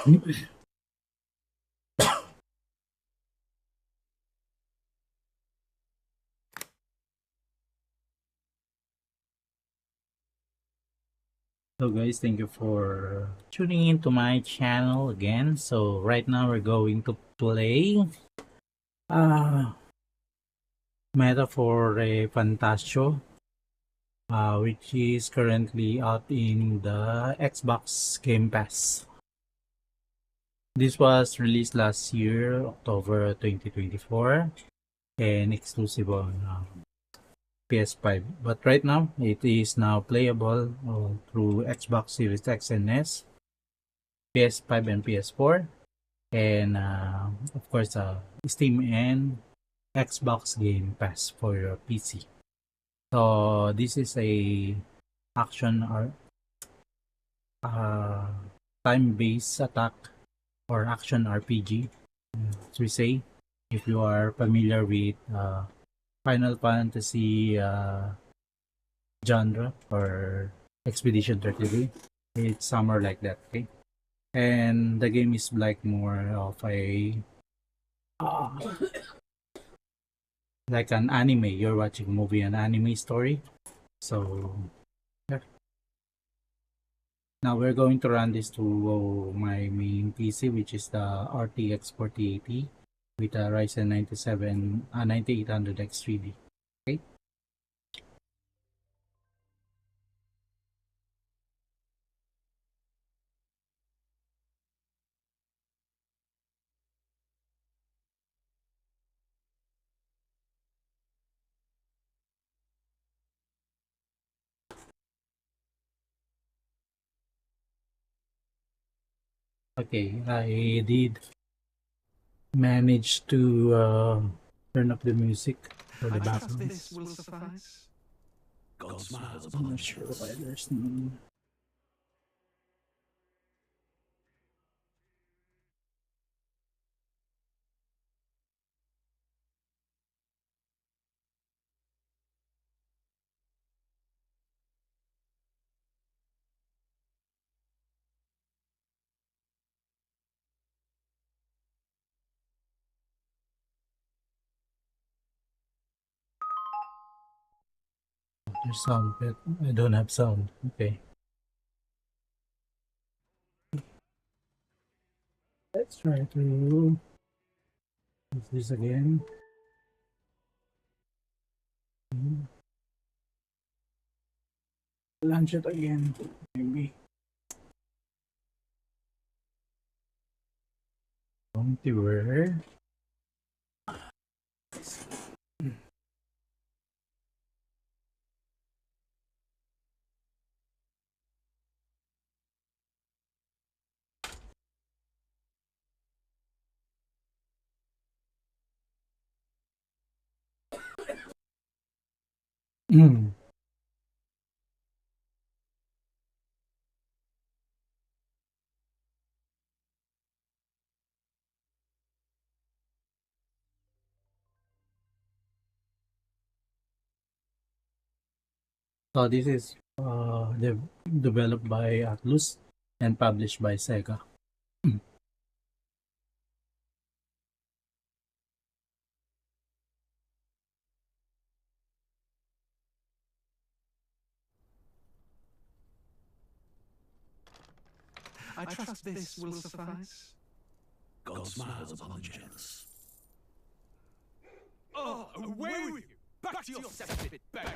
So guys, thank you for tuning in to my channel again. So right now we're going to play meta for ReFantazio, which is currently out in the Xbox Gamepass. This was released last year, October 2024, and exclusive on PS5. But right now, it is now playable through Xbox Series X and S, PS5 and PS4, and of course, Steam and Xbox Game Pass for your PC. So this is a action or time-based attack or action RPG, as we say. If you are familiar with Final Fantasy genre or Expedition 33, it's somewhere like that. Okay, and the game is like more of a like an anime. You're watching a movie, an anime story. So yeah. Now we're going to run this to my main PC, which is the RTX4080 with a Ryzen 9800X3D. Okay. Okay, I did manage to turn up the music for the background. This will suffice. God smiles I'm upon not sure why there's no. There's sound, but I don't have sound. Okay. Let's try to use this again. Launch it again, maybe. Going to where? So this is developed by Atlus and published by Sega. I trust this will suffice. God smiles upon the jealous. Oh, away with you! Back to your cesspit beggar!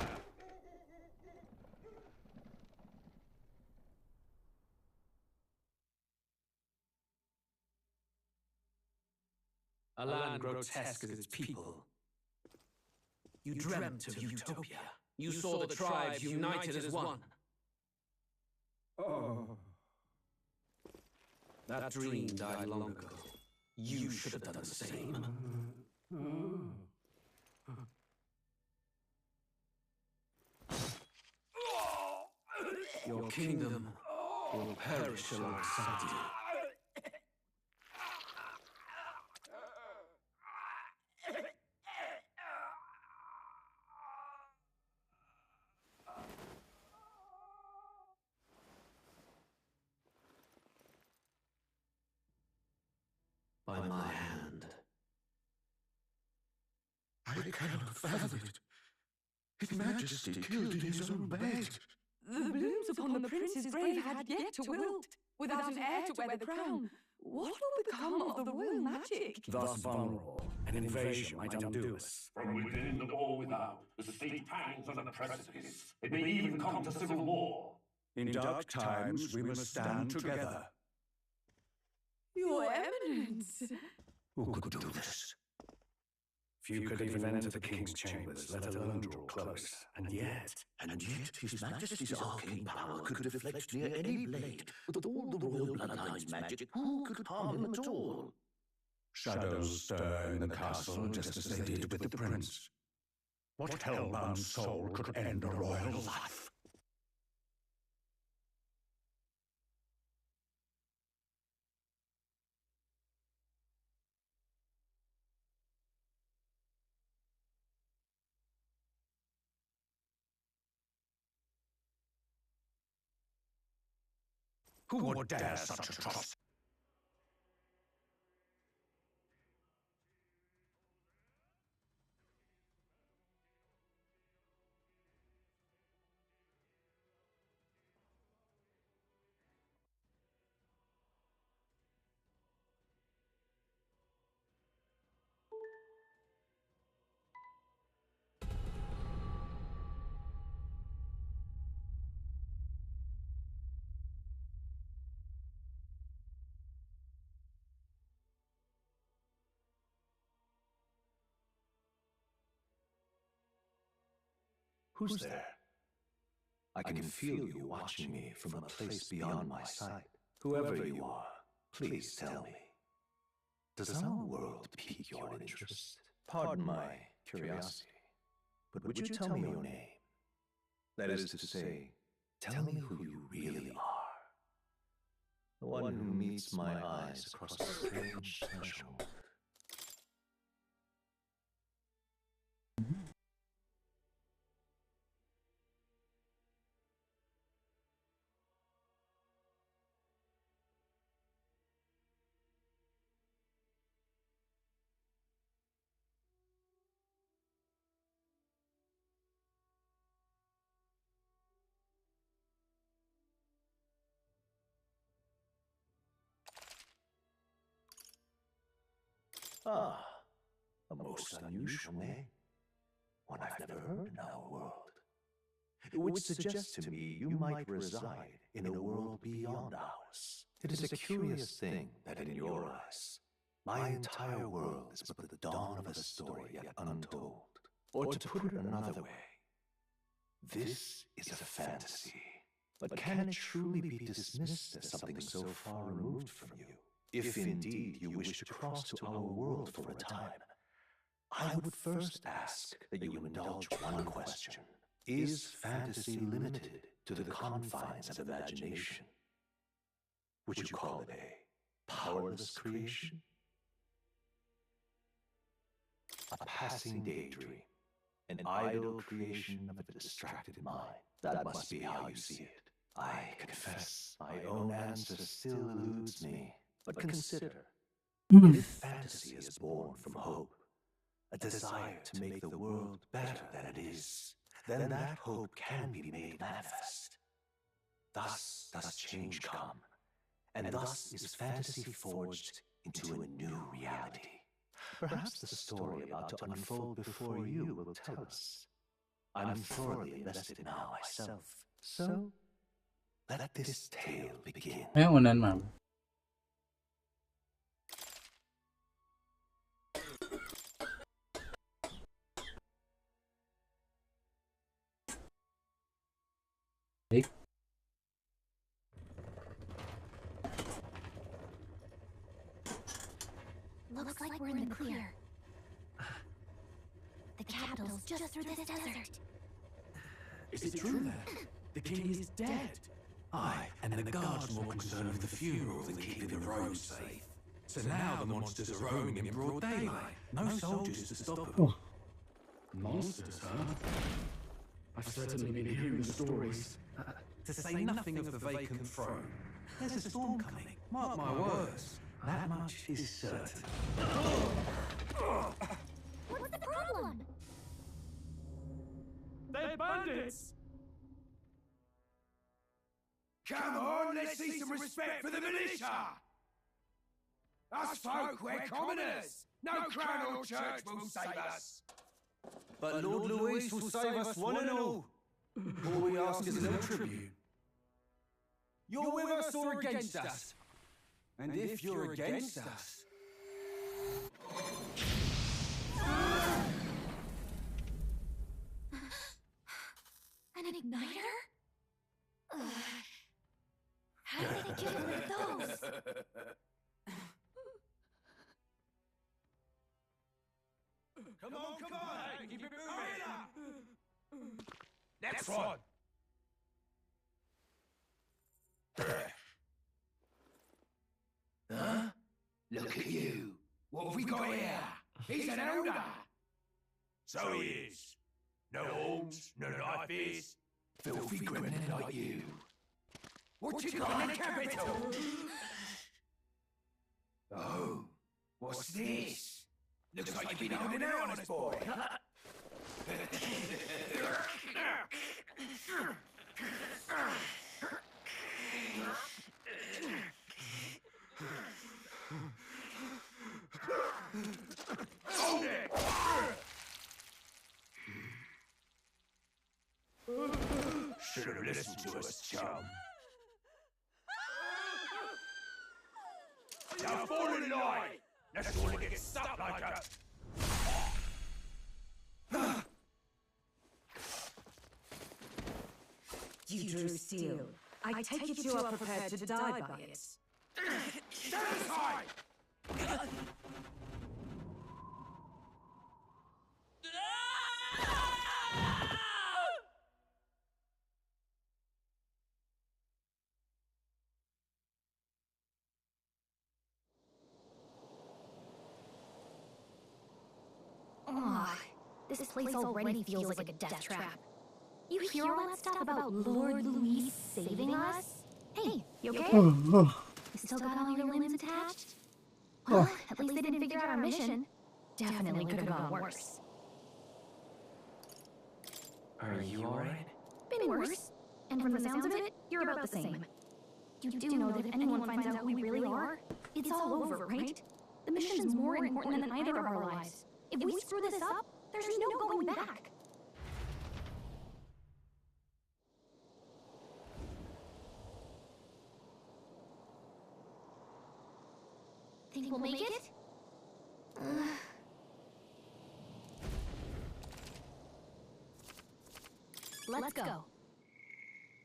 A land grotesque as its people. You dreamt of utopia. You saw the tribes united as one. Oh. That dream died long ago. You should have done the same. Your kingdom will perish alongside you. by my hand. I cannot fathom it. His Majesty killed in his own bed. The blooms upon the prince's grave had yet to wilt, without an heir to wear the crown. What will become of the royal magic? Thus vulnerable, an invasion might undo us. From within or without, the state hangs on a precipice. It may even come to civil war. In dark times, we must stand together. Your Eminence! Who could do this? Few could even enter the king's chambers, let alone draw close. And yet, His Majesty's arcane power could deflect near any blade. With all the royal bloodline's magic, who could harm him at all? shadows stir in the castle just as they did with the prince. What hellbound soul could end a royal life? Who would dare such atrocity? Who's there? I can feel you watching me from a place beyond my sight. Whoever you are, please tell me. Does our world pique your interest? Pardon my curiosity, but would you tell me your name? That is to say, tell me who you really are. The one who meets my eyes across a strange threshold. Ah, a most unusual name. One I've never heard in our world. It would suggest to me you might reside in a world beyond ours. It is a curious thing that in your eyes, my entire world is but the dawn of a story yet untold. Or to put it another way, this is a fantasy. But can it truly be dismissed as something so far removed from you? If indeed you wish to cross to our world for a time, I would first ask that you indulge one question. Is fantasy limited to the confines of imagination? Would you call it a powerless creation? A passing daydream, an idle creation of a distracted mind. That must be how you see it. I confess, my own answer still eludes me. But consider, if fantasy is born from hope, a desire to make the world better than it is, then that hope can be made manifest. Thus does change come, and thus is fantasy forged into a new reality. Perhaps the story about to unfold before you will tell us. I'm thoroughly invested now myself, so let this tale begin. Ayan, unan, ma'am. Okay. Looks like we're in the clear. The capital's just through this desert. Is it true then? The king is dead. Aye, and the guards are more concerned with the funeral than keeping the roads safe. So now the monsters are roaming in broad daylight. No soldiers to stop them. Monsters, huh? I've certainly been hearing the stories. To say nothing of the vacant throne. There's a storm coming, mark my words. That much is certain. What's the problem? They're bandits! Come on, let's see some respect for the militia! Us folk, we're commoners! No crown or church will save us! But Lord Louis will save us one and all. All we ask is no tribute. You're with us or against us? And if you're against us... An igniter? How did they get rid of those? Come on, come on! Hey, keep it moving! Next one! Huh? Look at you! What have we got here? He's an elder! So he is. No arms, no knife is. Filthy criminal like you. What you got in the capital? Oh, what's this? Looks like you've been holding out on us, boy. Hold it! Should have listened to us, chum. Now fall in line! Let's all get stuck like a... You drew steel. I take it you are prepared to die by it. Stand aside! This place already feels like a death trap. You hear all that stuff about Lord Louis saving us? Hey, you okay? You still got all your limbs attached? Well, at least they didn't figure out our mission. Definitely could have gone worse. Are you alright? Been worse. And from the sounds of it, you're about the same. You do know that if anyone finds out who we really are, it's all over, right? The mission's more important than either of our lives. If we screw this up, there's no going back. Think we'll make it? Let's go.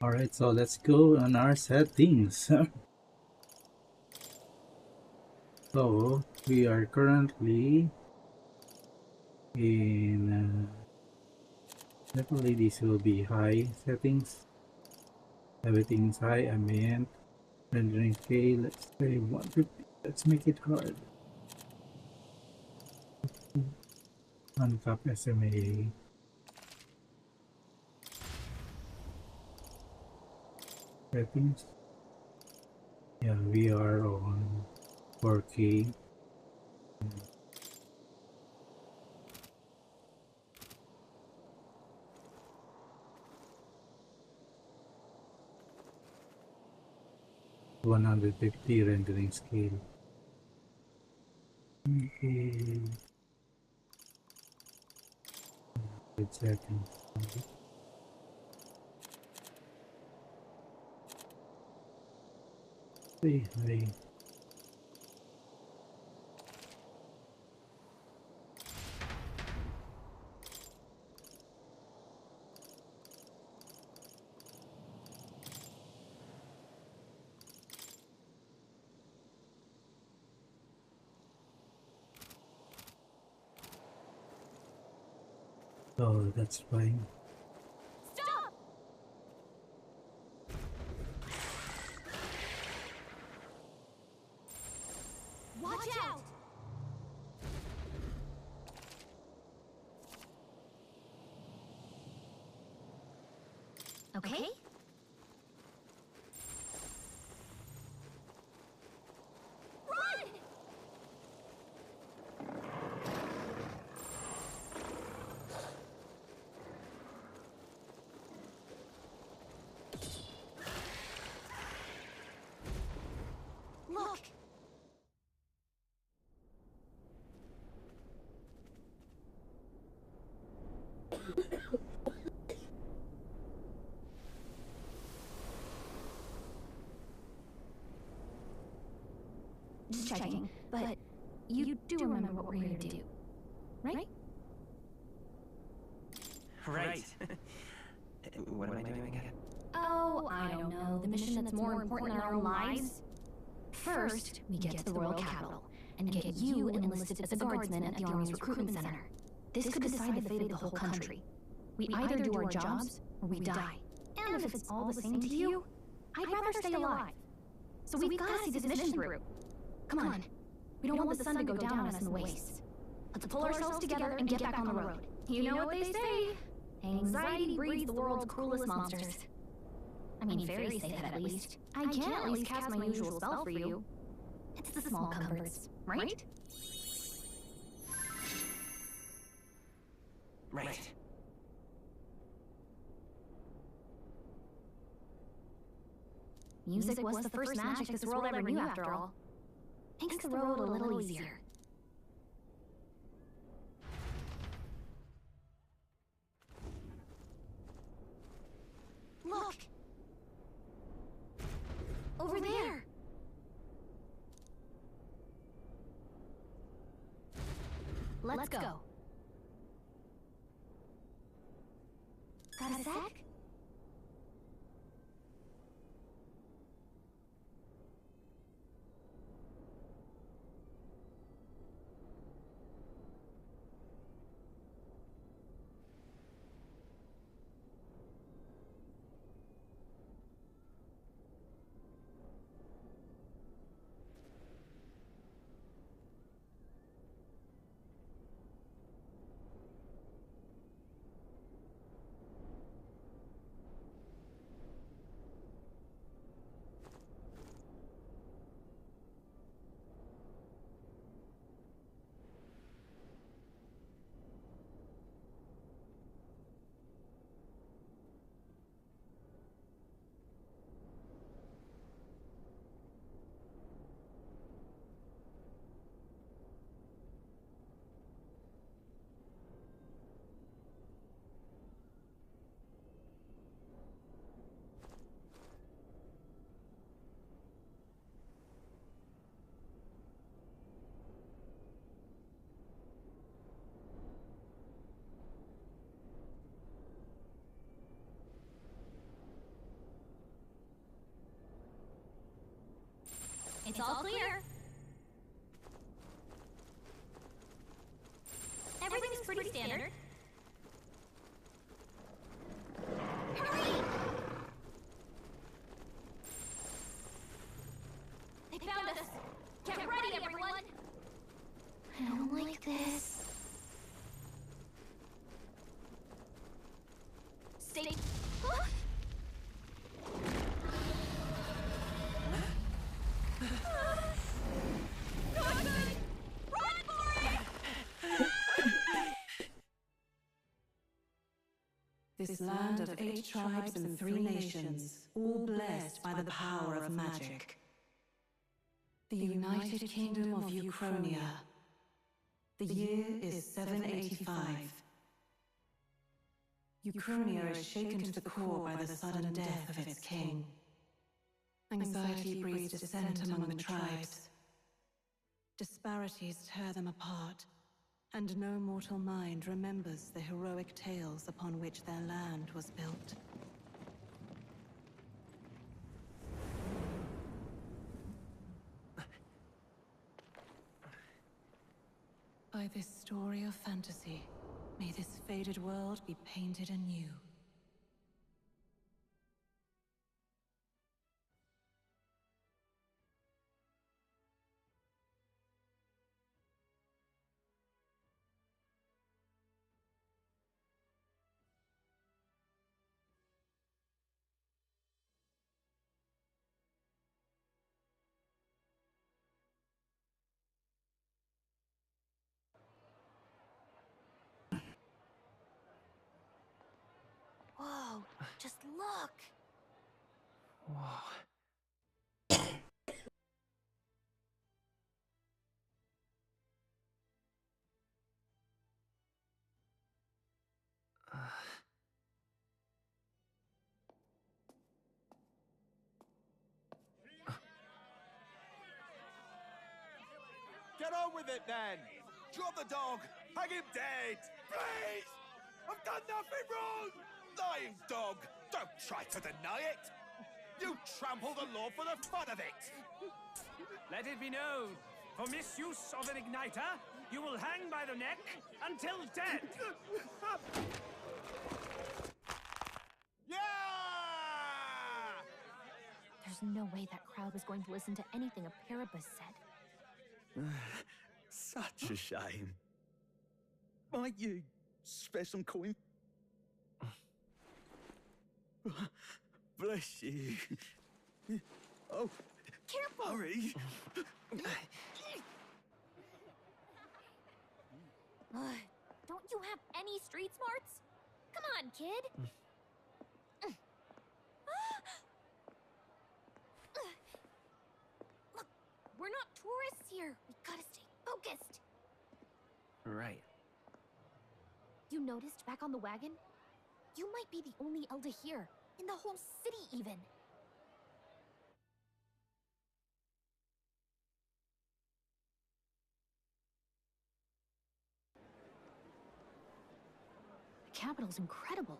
Alright, so let's go on our settings. So we are currently in definitely this will be high settings. Everything's high, ambient, rendering scale, let's say 150. Let's make it hard. Uncap SMAA. Settings. Yeah, we are on 4K. (150) rendering scale. Okay. Good settings. Hey. Oh, that's fine. Stop! Watch out! Okay? Run! but you do remember what we're here to do, right? Right. What am I doing again? Oh, I don't know. The mission that's more important than our own lives? First, we get to the royal capital and get you enlisted as a guardsman at the army's recruitment center. This could decide the fate of the whole country. We either do our jobs or we die. And if it's all the same to you, I'd rather stay alive. So we've got to see this mission through. Come on. We don't want the sun to go down on us in the wastes. Let's pull ourselves together and get back on the road. You know what they say. Anxiety breeds the world's cruelest monsters. I mean, fairies say that at least. I can at least cast my usual spell for you. It's the small comforts, right? Right. Music was the first magic this world ever knew, after all. Makes the road a little easier. Look! Over there! Let's go. Got a sec? It's all clear. Everything's pretty standard. Hurry! They found us. Get ready, everyone. I don't like this. Stay. Huh? This land of 8 tribes and 3 nations, all blessed by the power of magic. The United Kingdom of Euchronia. The year is 785. Euchronia is shaken to the core by the sudden death of its king. Anxiety breeds dissent among the tribes. Disparities tear them apart. And no mortal mind remembers the heroic tales upon which their land was built. By this story of fantasy, may this faded world be painted anew. Whoa, just look! Whoa. on with it then! Drop the dog! Hang him dead! Please! I've done nothing wrong! Lying dog! Don't try to deny it! You trample the law for the fun of it! Let it be known, for misuse of an igniter, you will hang by the neck until dead! Yeah! There's no way that crowd was going to listen to anything a Paribus said. Such a shame. Might you spare some coin? Bless you. Oh, careful! Hurry! Don't you have any street smarts? Come on, kid! Look, we're not tourists here. We gotta stay focused. Right. You noticed back on the wagon? You might be the only Elder here, in the whole city even. The capital's incredible.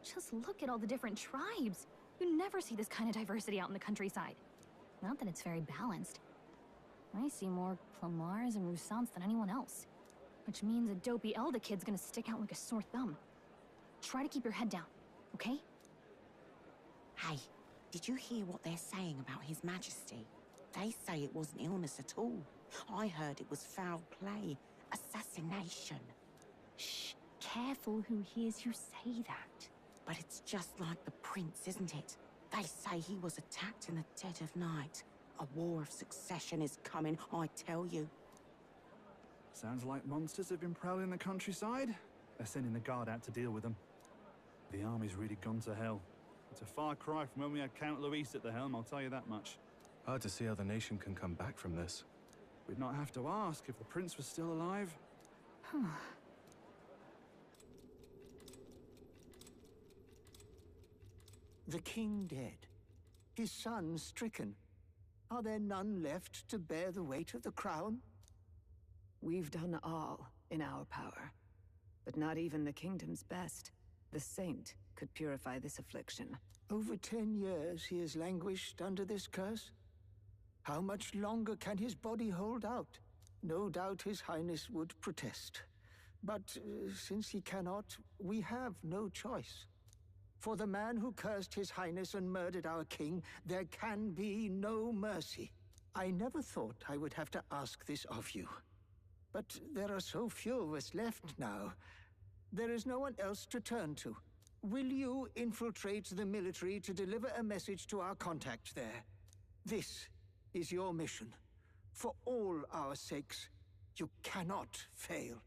Just look at all the different tribes. You never see this kind of diversity out in the countryside. Not that it's very balanced. I see more Plamars and Roussants than anyone else. Which means a dopey Elder kid's gonna stick out like a sore thumb. Try to keep your head down, okay? Hey, did you hear what they're saying about His Majesty? They say it wasn't illness at all. I heard it was foul play, assassination. Shh, careful who hears you say that. But it's just like the prince, isn't it? They say he was attacked in the dead of night. A war of succession is coming, I tell you. Sounds like monsters have been prowling the countryside. They're sending the guard out to deal with them. The army's really gone to hell. It's a far cry from when we had Count Luis at the helm, I'll tell you that much. Hard to see how the nation can come back from this. We'd not have to ask if the prince was still alive. The king dead. His son stricken. Are there none left to bear the weight of the crown? We've done all in our power. But not even the kingdom's best, the saint, could purify this affliction. Over 10 years he has languished under this curse. How much longer can his body hold out? No doubt His Highness would protest. But since he cannot, we have no choice. For the man who cursed His Highness and murdered our king, there can be no mercy. I never thought I would have to ask this of you. But there are so few of us left now. There is no one else to turn to. Will you infiltrate the military to deliver a message to our contact there? This is your mission. For all our sakes, you cannot fail.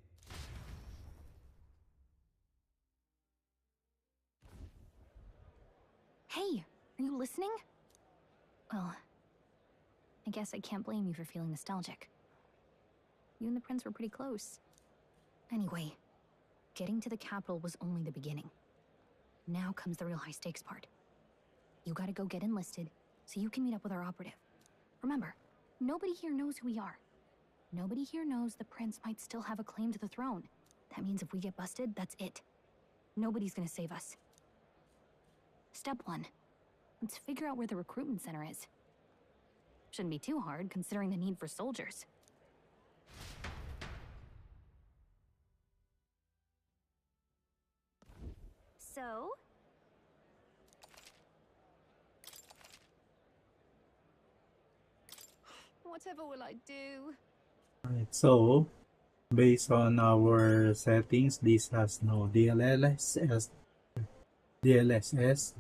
Hey, are you listening? Well, I guess I can't blame you for feeling nostalgic. You and the prince were pretty close. Anyway, getting to the capital was only the beginning. Now comes the real high-stakes part. You gotta go get enlisted, so you can meet up with our operative. Remember, nobody here knows who we are. Nobody here knows the prince might still have a claim to the throne. That means if we get busted, that's it. Nobody's gonna save us. Step 1. Let's figure out where the recruitment center is. Shouldn't be too hard, considering the need for soldiers. So? Whatever will I do? Alright, so based on our settings, this has no DLSS,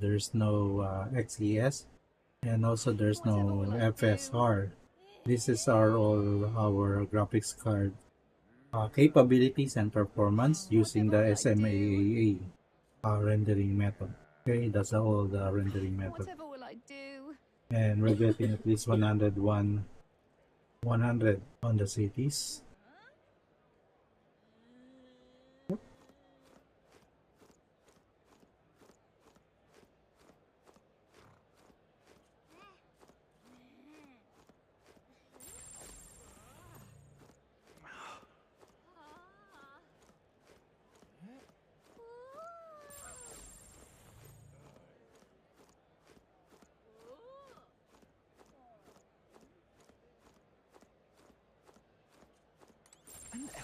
there's no XES, and also there's no FSR. This is all our graphics card capabilities and performance using the SMAA rendering method. Okay, that's all the rendering method. Whatever will I do? And we're getting at least 100 on the cities.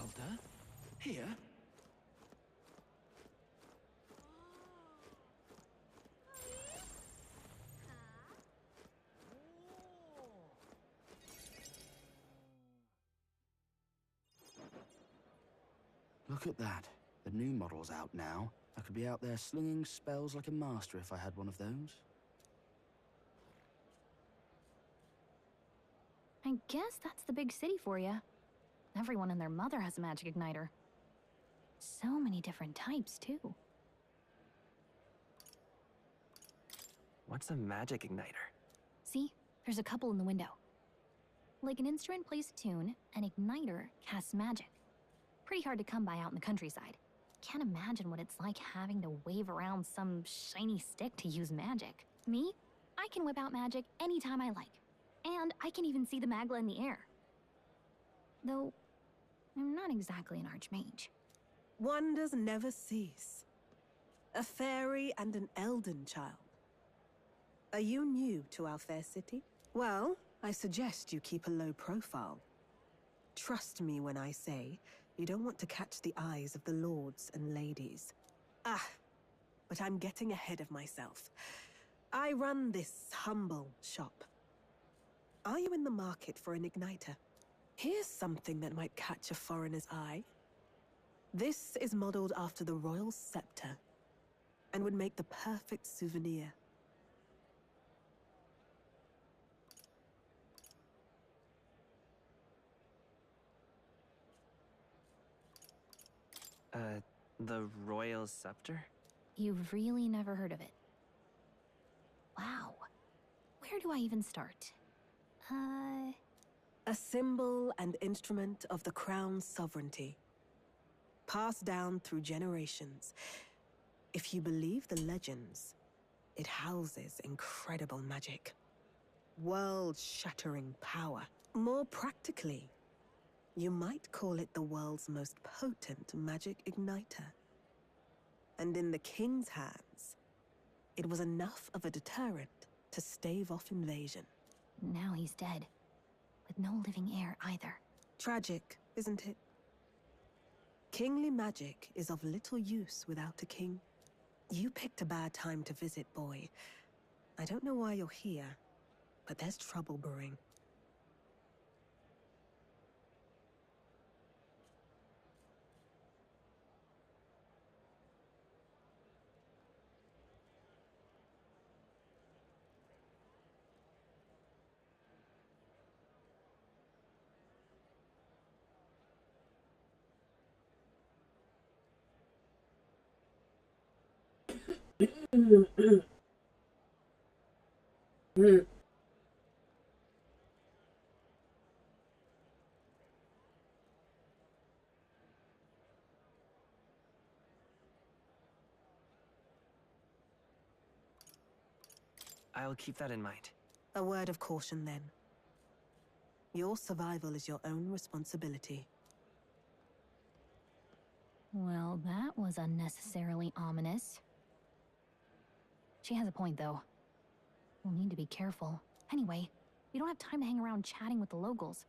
Elder? Here? Look at that. The new model's out now. I could be out there slinging spells like a master if I had one of those. I guess that's the big city for you. Everyone and their mother has a magic igniter. So many different types, too. What's a magic igniter? See? There's a couple in the window. Like an instrument plays a tune, an igniter casts magic. Pretty hard to come by out in the countryside. Can't imagine what it's like having to wave around some shiny stick to use magic. Me? I can whip out magic anytime I like. And I can even see the magla in the air. Though, I'm not exactly an archmage. Wonders never cease. A fairy and an elden child. Are you new to our fair city? Well, I suggest you keep a low profile. Trust me when I say you don't want to catch the eyes of the lords and ladies. Ah, but I'm getting ahead of myself. I run this humble shop. Are you in the market for an igniter? Here's something that might catch a foreigner's eye. This is modeled after the royal scepter and would make the perfect souvenir. The royal scepter? You've really never heard of it. Wow. Where do I even start? A symbol and instrument of the crown's sovereignty. Passed down through generations. If you believe the legends, it houses incredible magic. World-shattering power. More practically, you might call it the world's most potent magic igniter. And in the king's hands, it was enough of a deterrent to stave off invasion. Now he's dead. With no living heir either. Tragic, isn't it? Kingly magic is of little use without a king. You picked a bad time to visit, boy. I don't know why you're here, but there's trouble brewing. I'll keep that in mind. A word of caution, then. Your survival is your own responsibility. Well, that was unnecessarily ominous. She has a point, though. We'll need to be careful. Anyway, we don't have time to hang around chatting with the locals.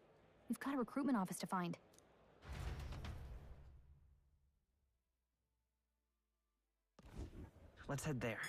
We've got a recruitment office to find. Let's head there.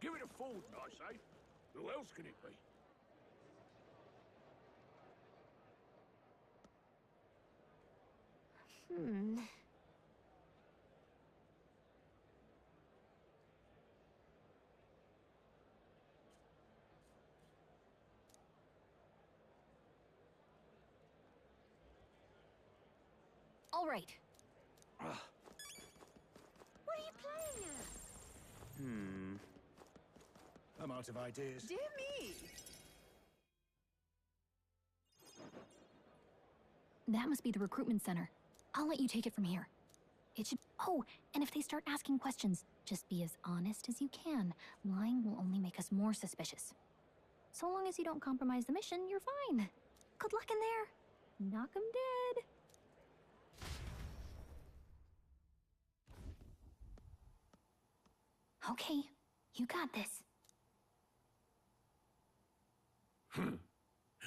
Give it a Ford, I say. Who else can it be? All right. What are you playing at? I'm out of ideas. Dear me! That must be the recruitment center. I'll let you take it from here. It should. Oh, and if they start asking questions, just be as honest as you can. Lying will only make us more suspicious. So long as you don't compromise the mission, you're fine. Good luck in there. Knock 'em dead. Okay, you got this.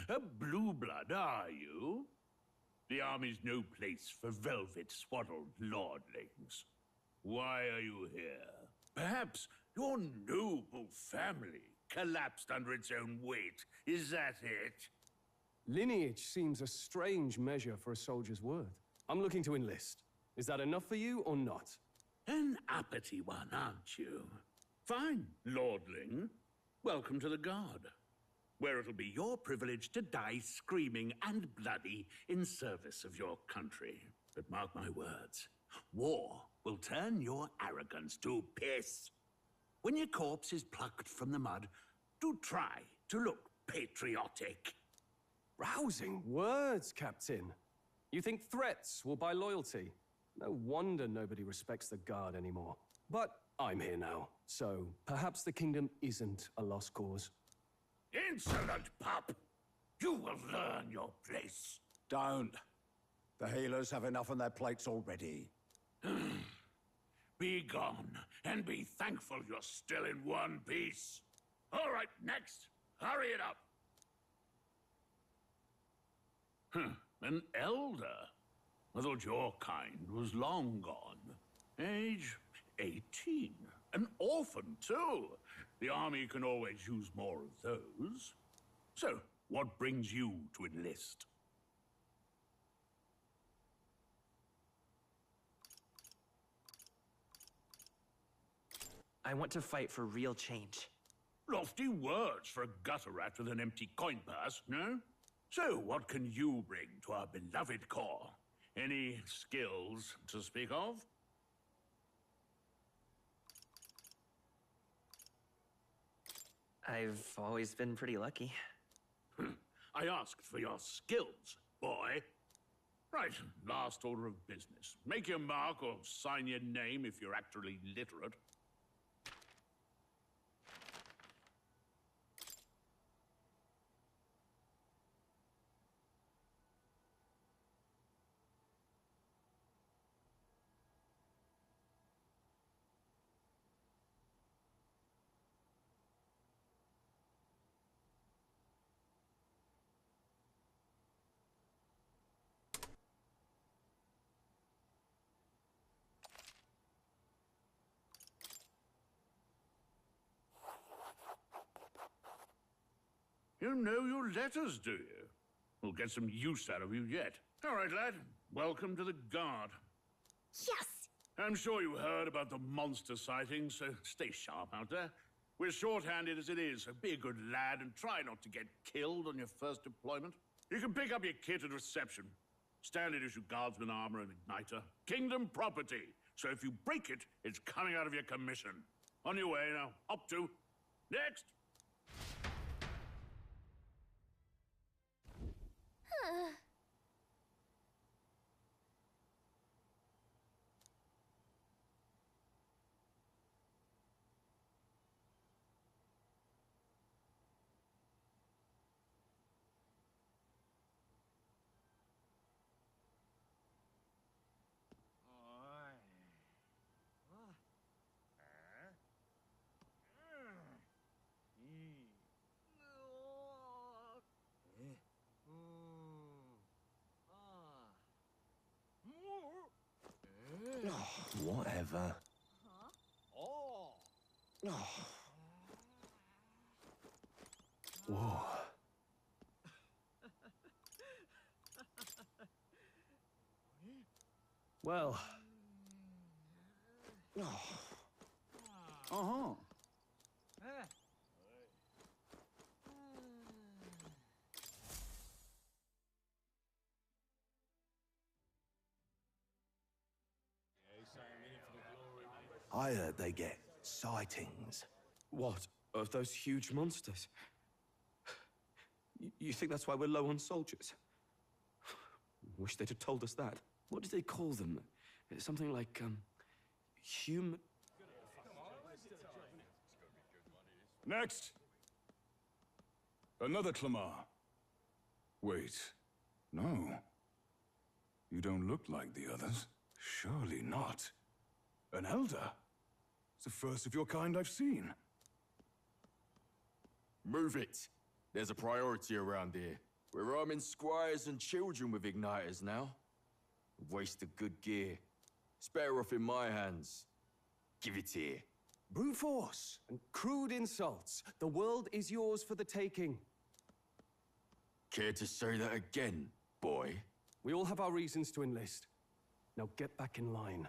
A blue blood, are you? The army's no place for velvet-swaddled lordlings. Why are you here? Perhaps your noble family collapsed under its own weight. Is that it? Lineage seems a strange measure for a soldier's worth. I'm looking to enlist. Is that enough for you or not? An uppity one, aren't you? Fine, lordling. Welcome to the Guard, where it'll be your privilege to die screaming and bloody in service of your country. But mark my words, war will turn your arrogance to piss. When your corpse is plucked from the mud, do try to look patriotic. Rousing words, Captain. You think threats will buy loyalty? No wonder nobody respects the Guard anymore. But I'm here now, so perhaps the kingdom isn't a lost cause. Insolent pup! You will learn your place. Don't. The healers have enough on their plates already. Be gone, and be thankful you're still in one piece. All right, next. Hurry it up. An elder? I thought your kind was long gone. Age 18. An orphan, too. The army can always use more of those. So, what brings you to enlist? I want to fight for real change. Lofty words for a gutter rat with an empty coin purse, no? So, what can you bring to our beloved corps? Any skills to speak of? I've always been pretty lucky. I asked for your skills, boy. Right, last order of business. Make your mark or sign your name if you're actually literate. You know your letters, do you? We'll get some use out of you yet. All right, lad. Welcome to the Guard. Yes! I'm sure you heard about the monster sightings, so stay sharp out there. We're short-handed as it is, so be a good lad and try not to get killed on your first deployment. You can pick up your kit at reception. Standard issue guardsman armor and igniter. Kingdom property. So if you break it, it's coming out of your commission. On your way now. Up to. Next! Whatever. Oh. Whoa. Well. Uh-huh. I heard they get sightings. What? Of those huge monsters? You think that's why we're low on soldiers? Wish they'd have told us that. What did they call them? Something like, human... Next! Another Clamar. Wait. No. You don't look like the others. Surely not. An elder? It's the first of your kind I've seen. Move it. There's a priority around here. We're arming squires and children with igniters now. Waste of good gear. It's better off in my hands. Give it here. Brute force and crude insults. The world is yours for the taking. Care to say that again, boy? We all have our reasons to enlist. Now get back in line.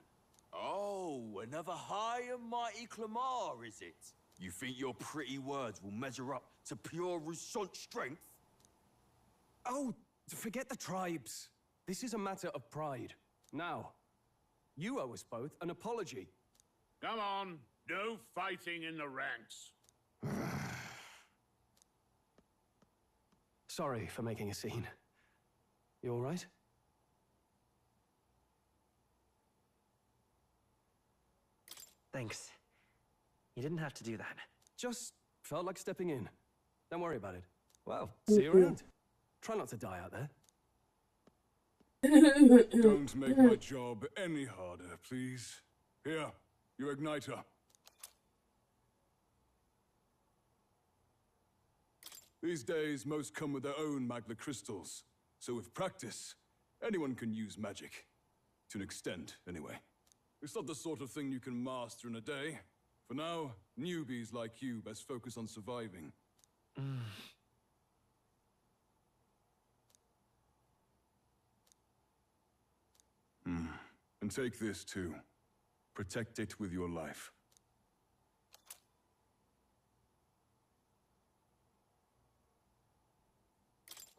Oh, another high and mighty Clamar, is it? You think your pretty words will measure up to pure Rusant strength? Oh, forget the tribes. This is a matter of pride. Now, you owe us both an apology. Come on, no fighting in the ranks. Sorry for making a scene. You all right? Thanks. You didn't have to do that. Just felt like stepping in. Don't worry about it. Well, see you around. Try not to die out there. Don't make my job any harder, please. Here, your igniter. These days, most come with their own magna crystals. So with practice, anyone can use magic. To an extent, anyway. It's not the sort of thing you can master in a day. For now, newbies like you best focus on surviving. And take this too. Protect it with your life.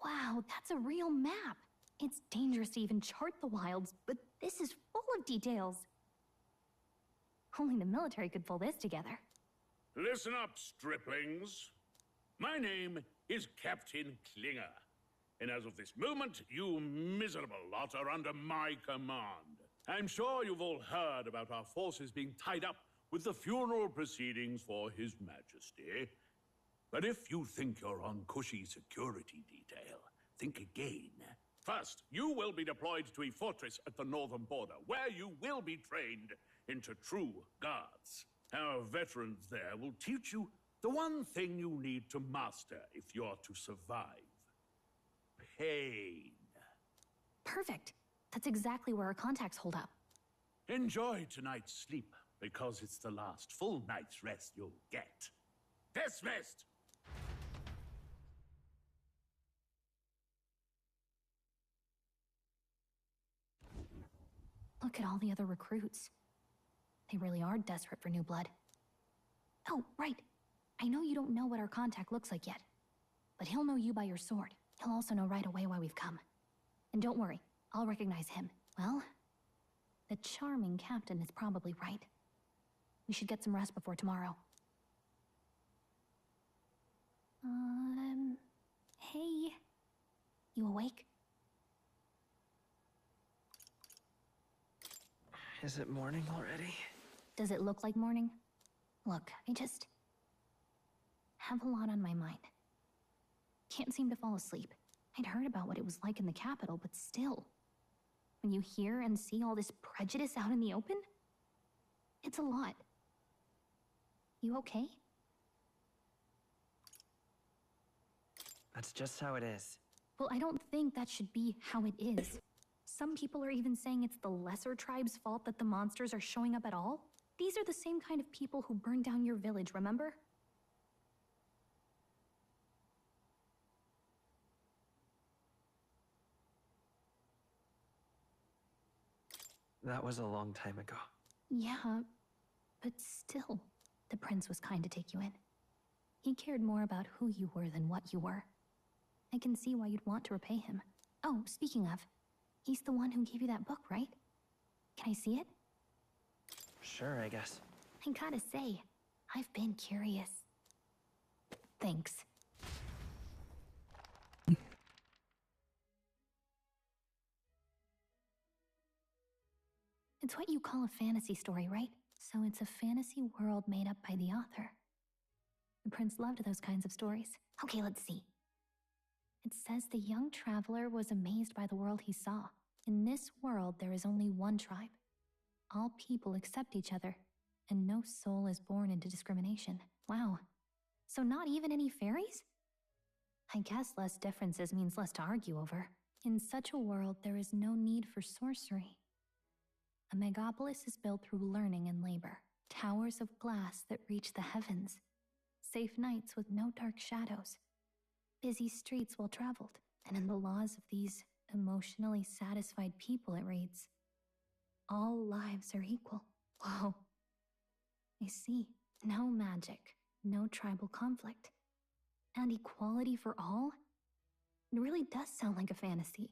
Wow, that's a real map. It's dangerous to even chart the wilds, but this is full of details. Only the military could pull this together. Listen up, striplings. My name is Captain Klinger, and as of this moment, you miserable lot are under my command. I'm sure you've all heard about our forces being tied up with the funeral proceedings for His Majesty. But if you think you're on cushy security detail, think again. First, you will be deployed to a fortress at the northern border, where you will be trained into true guards. Our veterans there will teach you the one thing you need to master if you're to survive. Pain. Perfect. That's exactly where our contacts hold up. Enjoy tonight's sleep, because it's the last full night's rest you'll get. Dismissed! Look at all the other recruits. They really are desperate for new blood. Oh, right. I know you don't know what our contact looks like yet, but he'll know you by your sword. He'll also know right away why we've come. And don't worry, I'll recognize him. Well, the charming captain is probably right. We should get some rest before tomorrow. Hey. You awake? Is it morning already? Does it look like morning? Look, I just have a lot on my mind. Can't seem to fall asleep. I'd heard about what it was like in the capital, but still. When you hear and see all this prejudice out in the open, it's a lot. You okay? That's just how it is. Well, I don't think that should be how it is. Some people are even saying it's the lesser tribe's fault that the monsters are showing up at all. These are the same kind of people who burned down your village, remember? That was a long time ago. Yeah, but still, the prince was kind to take you in. He cared more about who you were than what you were. I can see why you'd want to repay him. Oh, speaking of, he's the one who gave you that book, right? Can I see it? Sure, I guess. I gotta say, I've been curious. Thanks. It's what you call a fantasy story, right? So it's a fantasy world made up by the author. The prince loved those kinds of stories. Okay, let's see. It says the young traveler was amazed by the world he saw. In this world, there is only one tribe. All people accept each other, and no soul is born into discrimination. Wow. So not even any fairies? I guess less differences means less to argue over. In such a world, there is no need for sorcery. A megapolis is built through learning and labor. Towers of glass that reach the heavens. Safe nights with no dark shadows. Busy streets well traveled. And in the laws of these emotionally satisfied people, it reads, all lives are equal. Whoa. I see. No magic, no tribal conflict, and equality for all? It really does sound like a fantasy.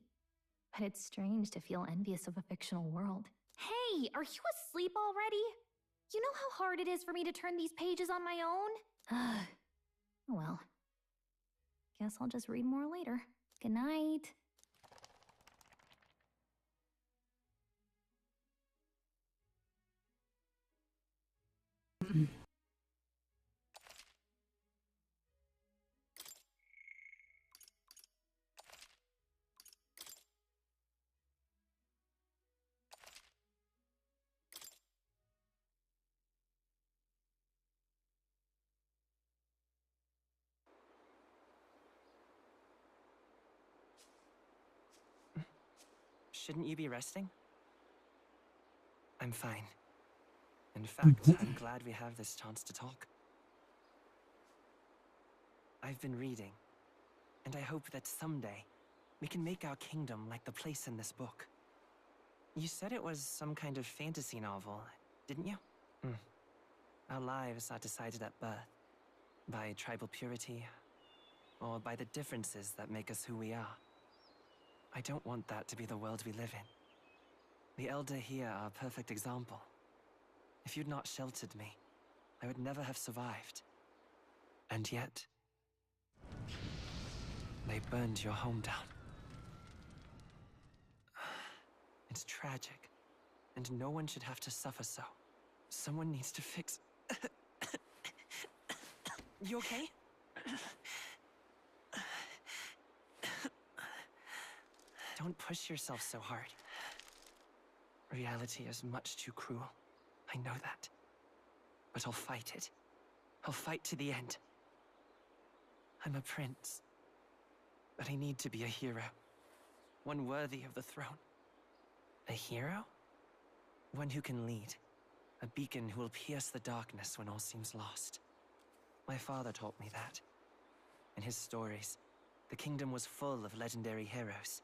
But it's strange to feel envious of a fictional world. Hey, are you asleep already? You know how hard it is for me to turn these pages on my own? Well, guess I'll just read more later. Good night. Shouldn't you be resting? I'm fine. In fact, I'm glad we have this chance to talk. I've been reading, and I hope that someday we can make our kingdom like the place in this book. You said it was some kind of fantasy novel, didn't you? Our lives are decided at birth, by tribal purity, or by the differences that make us who we are. I don't want that to be the world we live in. The Elder here are a perfect example. If you'd not sheltered me, I would never have survived. And yet, they burned your home down. It's tragic, and no one should have to suffer so. Someone needs to fix... You okay? Don't push yourself so hard. Reality is much too cruel. I know that. But I'll fight it. I'll fight to the end. I'm a prince. But I need to be a hero. One worthy of the throne. A hero? One who can lead. A beacon who will pierce the darkness when all seems lost. My father taught me that. In his stories, the kingdom was full of legendary heroes.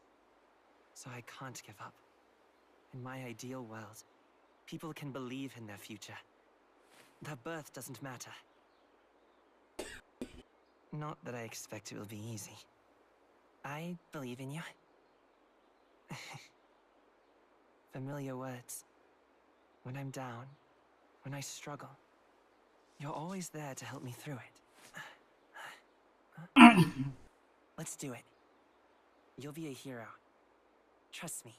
So I can't give up. In my ideal world, people can believe in their future. Their birth doesn't matter. Not that I expect it will be easy. I believe in you. Familiar words. When I'm down, when I struggle, you're always there to help me through it. Let's do it. You'll be a hero. Trust me.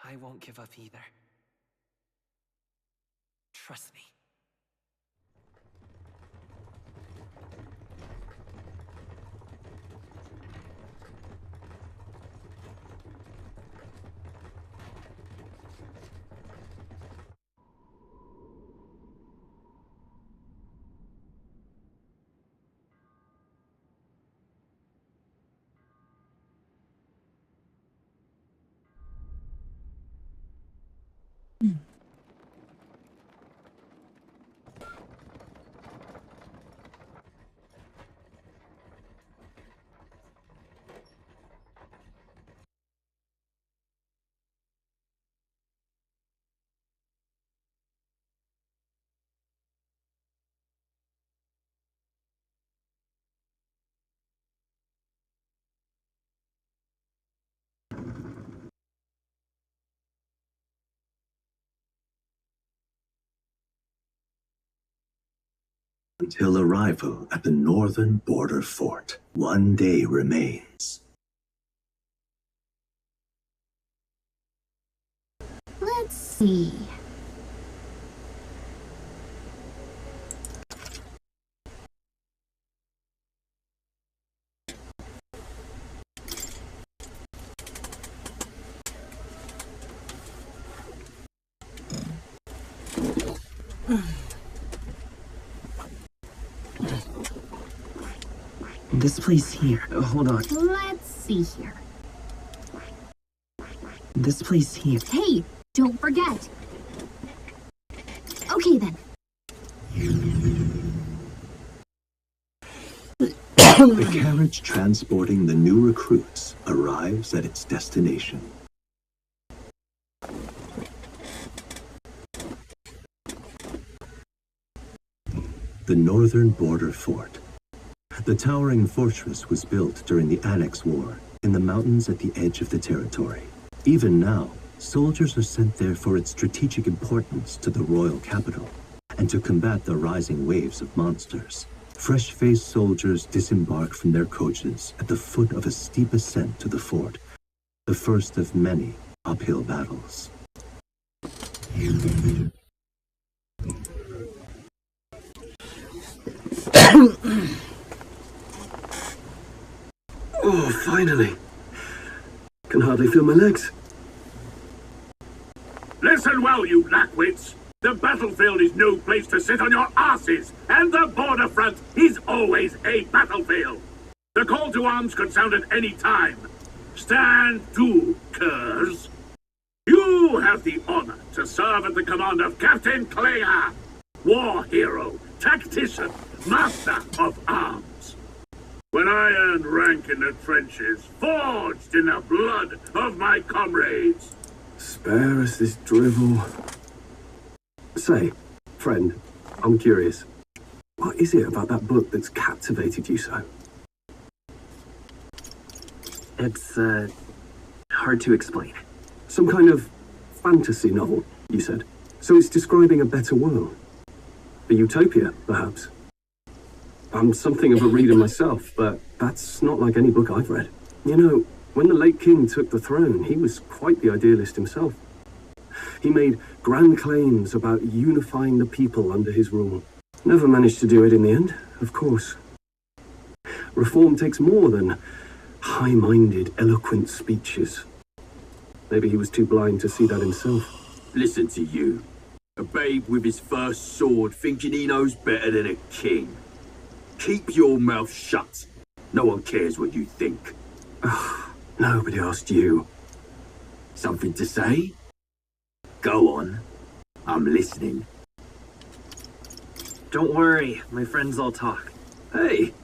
I won't give up either. Trust me. Until arrival at the northern border fort, 1 day remains. Let's see. This place here. Hold on. Let's see here. This place here. Hey, don't forget. Okay then. The carriage transporting the new recruits arrives at its destination. The northern border fort. The towering fortress was built during the Annex War in the mountains at the edge of the territory. Even now, soldiers are sent there for its strategic importance to the royal capital and to combat the rising waves of monsters. Fresh-faced soldiers disembark from their coaches at the foot of a steep ascent to the fort, the first of many uphill battles. Oh, finally. Can hardly feel my legs. Listen well, you lackwits. The battlefield is no place to sit on your asses, and the border front is always a battlefield. The call to arms could sound at any time. Stand to, curs. You have the honor to serve at the command of Captain Clanger, war hero, tactician, master of arms. When I earned rank in the trenches, forged in the blood of my comrades. Spare us this drivel. Say, friend, I'm curious. What is it about that book that's captivated you so? It's, hard to explain. Some kind of fantasy novel, you said. So it's describing a better world. A utopia, perhaps. I'm something of a reader myself, but that's not like any book I've read. You know, when the late king took the throne, he was quite the idealist himself. He made grand claims about unifying the people under his rule. Never managed to do it in the end, of course. Reform takes more than high-minded, eloquent speeches. Maybe he was too blind to see that himself. Listen to you. A babe with his first sword thinking he knows better than a king. Keep your mouth shut. No one cares what you think. Nobody asked you. Something to say? Go on. I'm listening. Don't worry, my friends all talk. Hey!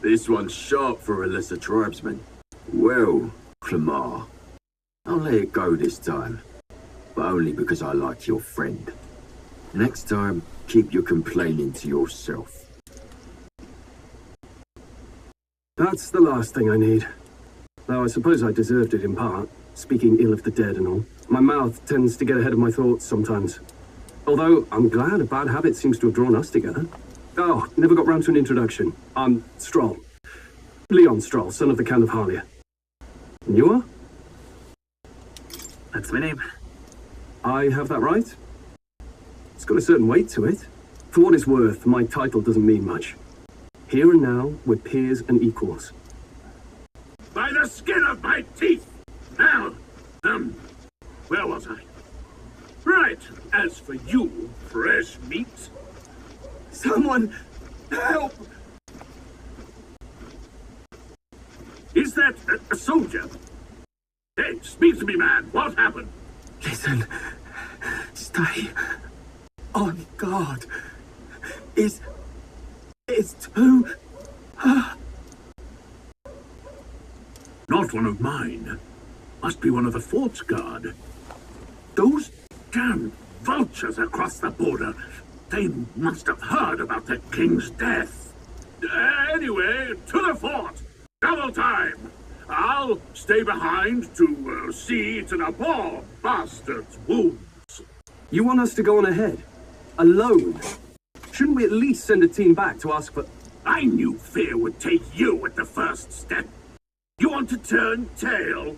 This one's sharp for a lesser tribesman. Well, Clamar, I'll let it go this time. But only because I like your friend. Next time, keep your complaining to yourself. That's the last thing I need. Though I suppose I deserved it in part, speaking ill of the dead and all. My mouth tends to get ahead of my thoughts sometimes. Although, I'm glad a bad habit seems to have drawn us together. Oh, never got round to an introduction. I'm Stroll. Leon Stroll, son of the Count of Harlia. And you are? That's my name. I have that right? It's got a certain weight to it. For what it's worth, my title doesn't mean much. Here and now, we're peers and equals. By the skin of my teeth! Now, where was I? Right, as for you, fresh meat. Someone, help! Is that a soldier? Hey, speak to me, man. What happened? Listen, stay on guard. It's too... Not one of mine. Must be one of the fort's guard. Those damn vultures across the border. They must have heard about the king's death. Anyway, to the fort. Double time. I'll stay behind to see to the poor bastard's wounds. You want us to go on ahead? Alone? Shouldn't we at least send a team back to ask for... I knew fear would take you at the first step. You want to turn tail?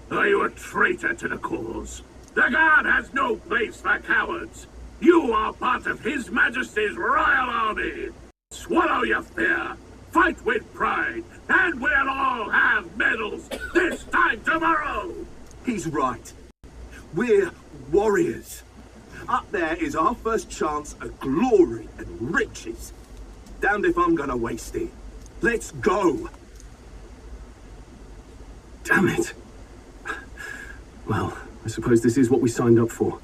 Are you a traitor to the cause? The guard has no place for cowards. You are part of His Majesty's Royal Army. Swallow your fear. Fight with pride, and we'll all have medals this time tomorrow! He's right. We're warriors. Up there is our first chance at glory and riches. Damned if I'm gonna waste it. Let's go! Damn it. Well, I suppose this is what we signed up for.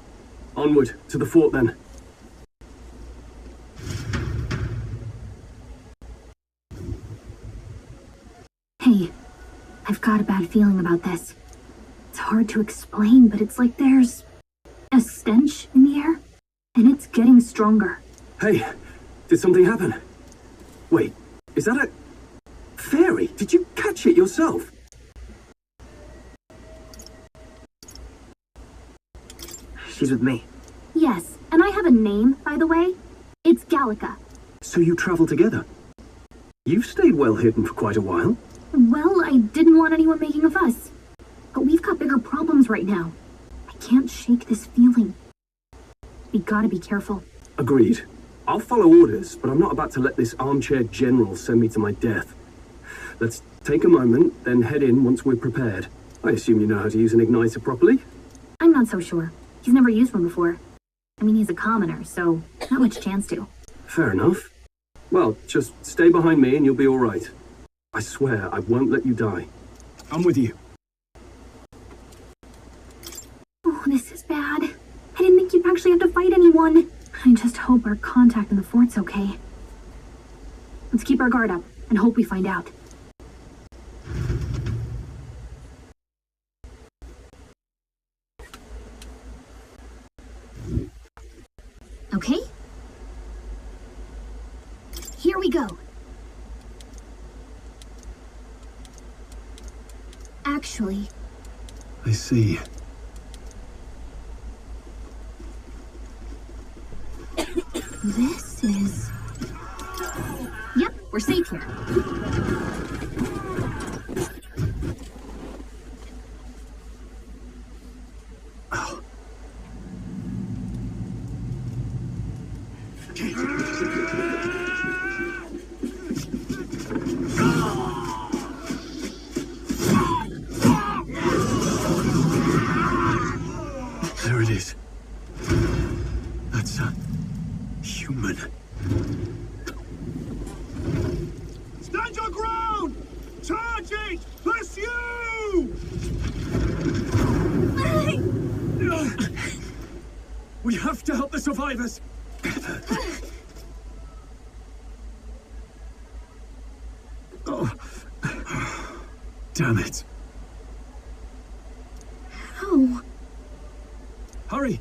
Onward, to the fort then. Hey, I've got a bad feeling about this. It's hard to explain, but it's like there's a stench in the air, and it's getting stronger. Hey, did something happen? Wait, is that a... fairy? Did you catch it yourself? She's with me. Yes, and I have a name, by the way. It's Gallica. So you travel together? You've stayed well hidden for quite a while. Well, I didn't want anyone making a fuss. But we've got bigger problems right now. I can't shake this feeling. We gotta be careful. Agreed. I'll follow orders, but I'm not about to let this armchair general send me to my death. Let's take a moment, then head in once we're prepared. I assume you know how to use an igniter properly? I'm not so sure. He's never used one before. I mean, he's a commoner, so not much chance to. Fair enough. Well, just stay behind me and you'll be all right. I swear I won't let you die. I'm with you. Oh, this is bad. I didn't think you'd actually have to fight anyone. I just hope our contact in the fort's okay. Let's keep our guard up and hope we find out. Okay? Here we go. Actually... I see. This is... Yep, we're safe here. Oh. There it is. That's a human. Stand your ground! Charge it! Pursue! We have to help the survivors! Oh. Damn it. How? Hurry!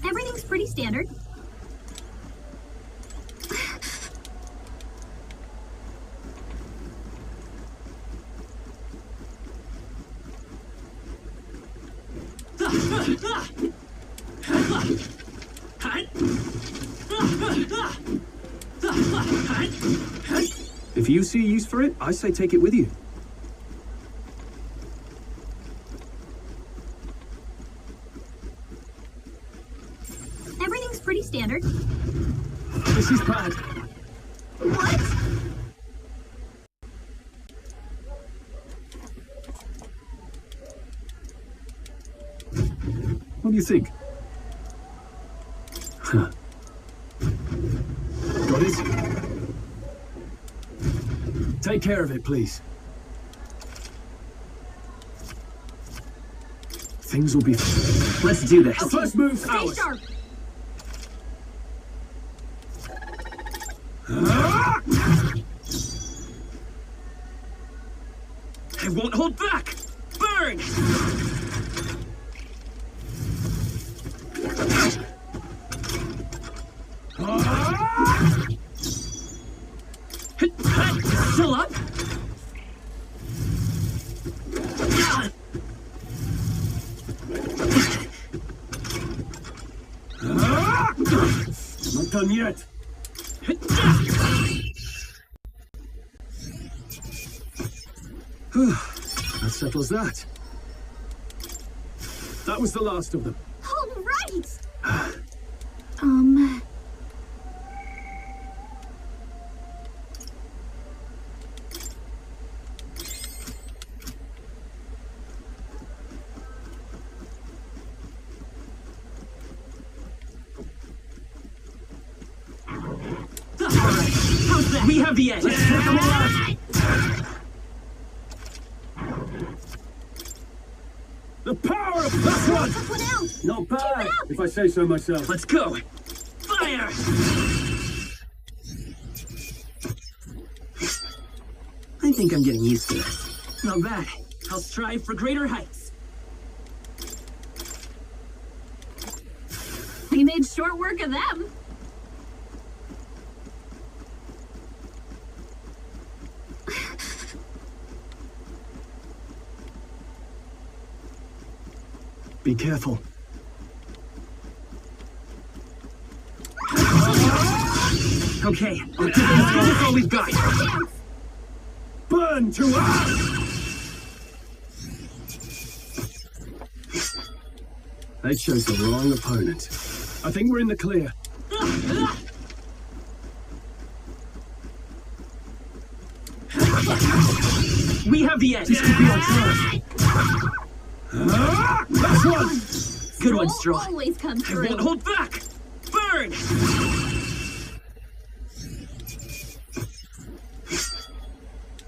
Everything's pretty standard. If you see a use for it, I say take it with you. Everything's pretty standard. This is bad. What? What do you think? Huh. Got it? Take care of it, please. Things will be... Let's do this. Okay. First move's Stay ours. sharp. I won't hold back! Burn! Still up? Not done yet. That settles that. That was the last of them. All right. How's that? We have the edge. Let's take them all out. The power of this one! Took one out. Not bad, if I say so myself. Let's go. Fire! I think I'm getting used to this. Not bad. I'll strive for greater heights. We made short work of them. Be careful. Okay, that's all we've got. Burn to us! They chose the wrong opponent. I think we're in the clear. We have the edge. This could be our chance. Last one! Good one, Stroll. Always come I through. won't hold back! Burn!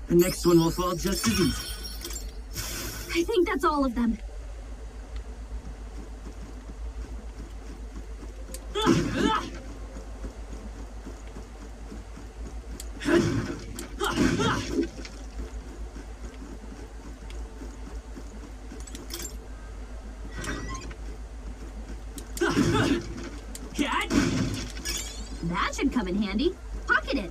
The next one will fall just as easy. I think that's all of them. That should come in handy. Pocket it.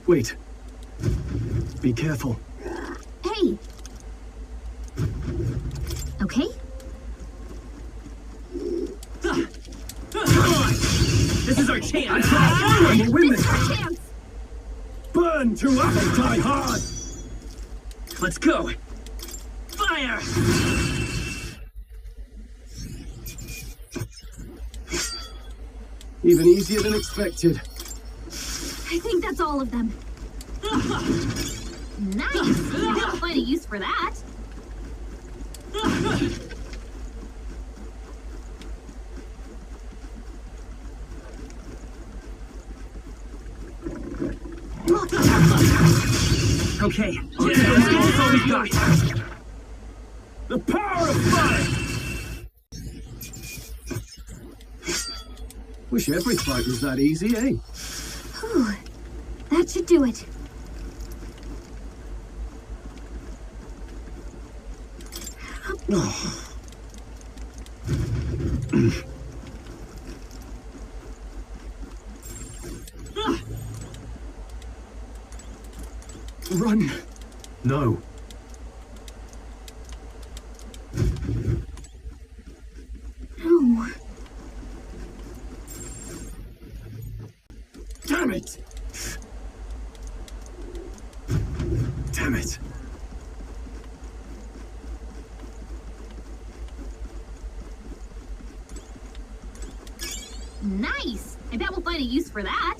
Wait. Be careful. Hey. Okay. This is our chance! We'll win This this! is our chance. Burn to us! Die hard! Let's go! Fire! Even easier than expected. I think that's all of them. Nice! I have quite a use for that. Okay, that's all we've got. The power of fire! Wish every fight was that easy, eh? Whew. That should do it. Run! No. No. Damn it! Damn it! Nice! I bet we'll find a use for that.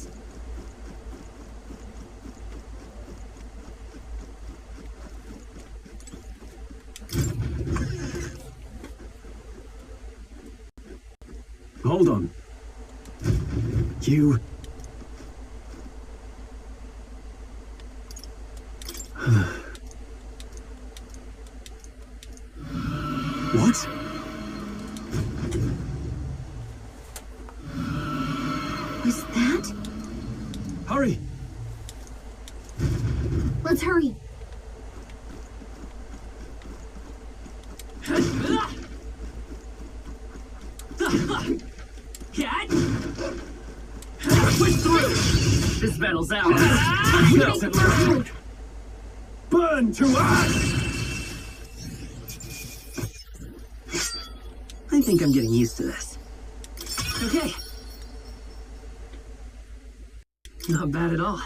Hold on. You... What? Was that? Hurry! Let's hurry. Push through! This battle's ours. Let's go! Burn to ash! I think I'm getting used to this. Okay. Not bad at all.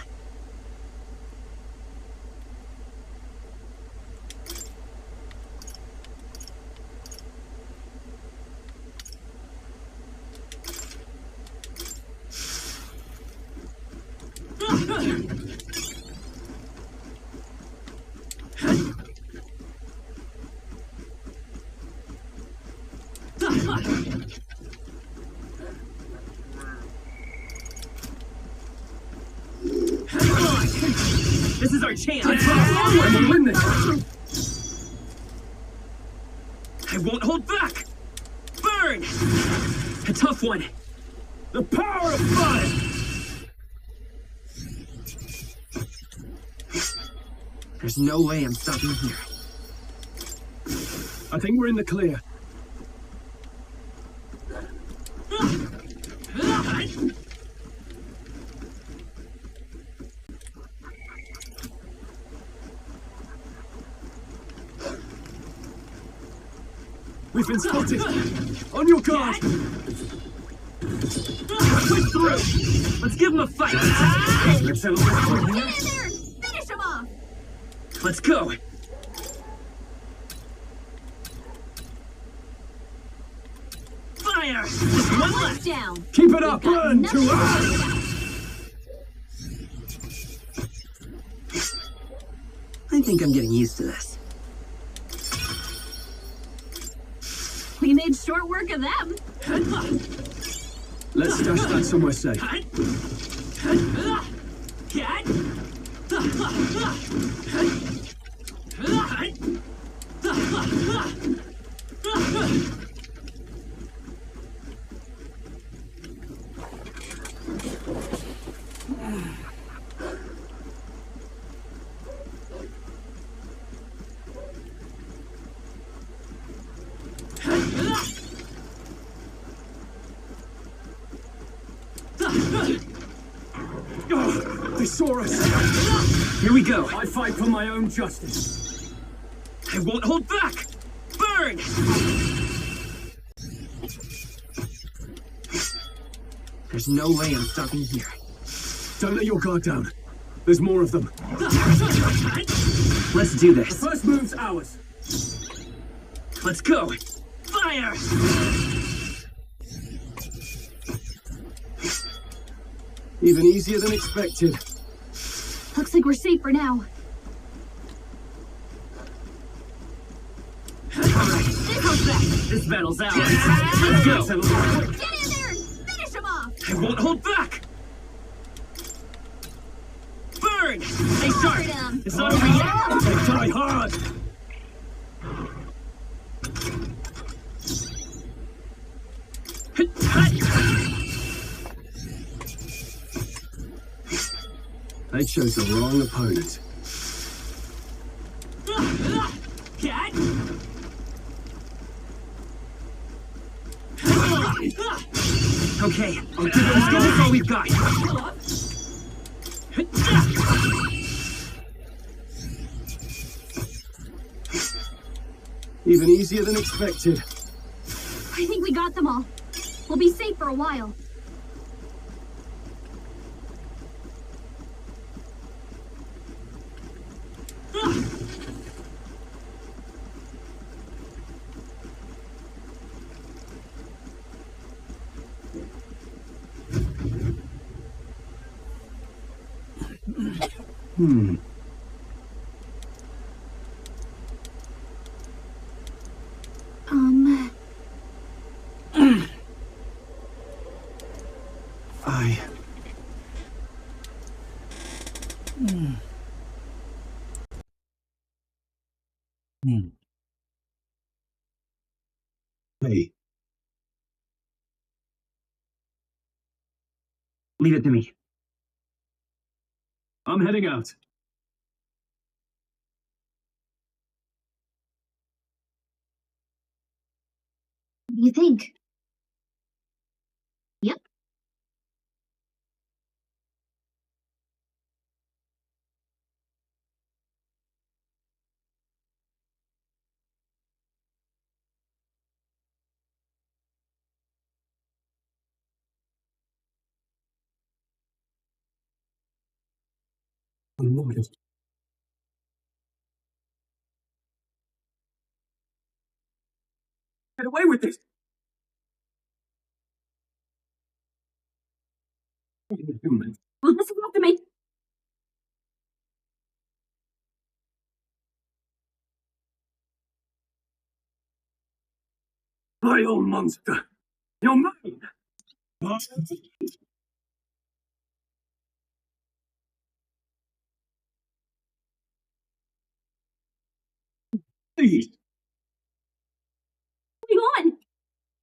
This is our chance! We'll win this! I won't hold back! Burn! A tough one! The power of fire! There's no way I'm stopping here. I think we're in the clear. We've been spotted! On your guard! Push through! Let's give him a fight! Let's settle this one here. Get in there! Finish him off! Let's go! Fire! Just one left! Down! Keep it up! Burn to ash! I think I'm getting used to this. We made short work of them. Let's stash that somewhere safe. They saw us! Here we go! I fight for my own justice. I won't hold back! Burn! There's no way I'm stopping here. Don't let your guard down. There's more of them. Let's do this. The first move's ours. Let's go! Fire! Even easier than expected. Looks like we're safe for now. This battle's ours. Let's go! Get in there! Finish him off! I won't hold back! Burn! Stay sharp! It's not over yet! They die hard! I chose the wrong opponent. Okay, I'll give it a go. That's all we've got. Even easier than expected. I think we got them all. We'll be safe for a while. Hey, Leave it to me. I'm heading out. What do you think? Yep. I'm loyal. Get away with this! What are you doing? Well, listen after me. Vile monster! You're mine! Please, What are you on?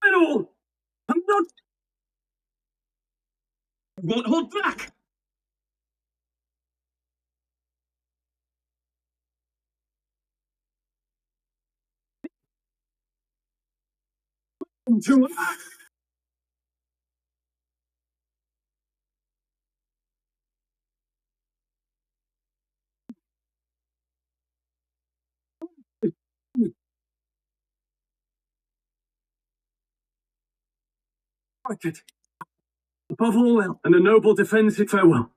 at all! I'm not... I won't hold back! into... It. Above all else, and a noble defends it farewell.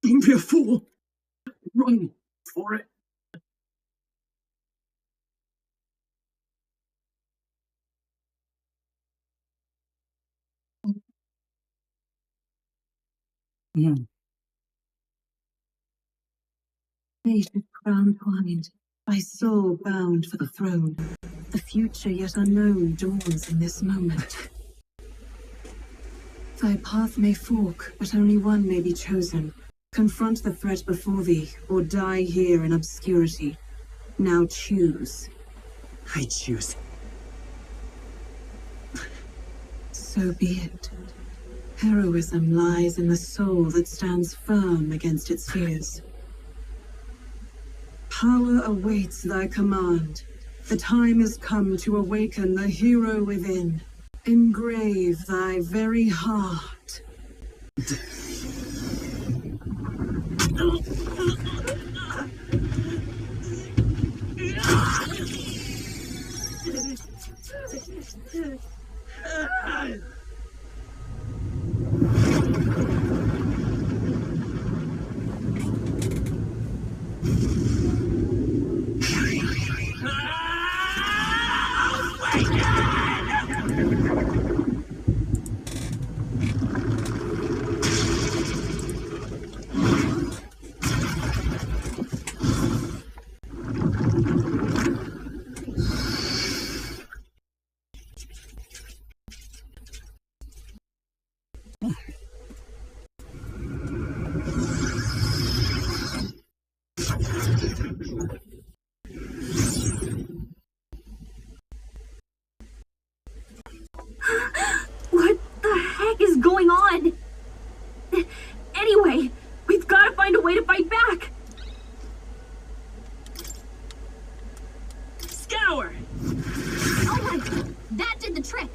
Don't be a fool! Run for it! Fated crowned hind, thy soul bound for the throne. The future yet unknown dawns in this moment. Thy path may fork, but only one may be chosen. Confront the threat before thee, or die here in obscurity. Now choose. I choose. So be it. Heroism lies in the soul that stands firm against its fears. Power awaits thy command. The time is come to awaken the hero within. Engrave thy very heart. What the heck is going on? Anyway, we've got to find a way to fight back. Scour! Oh my god, that did the trick.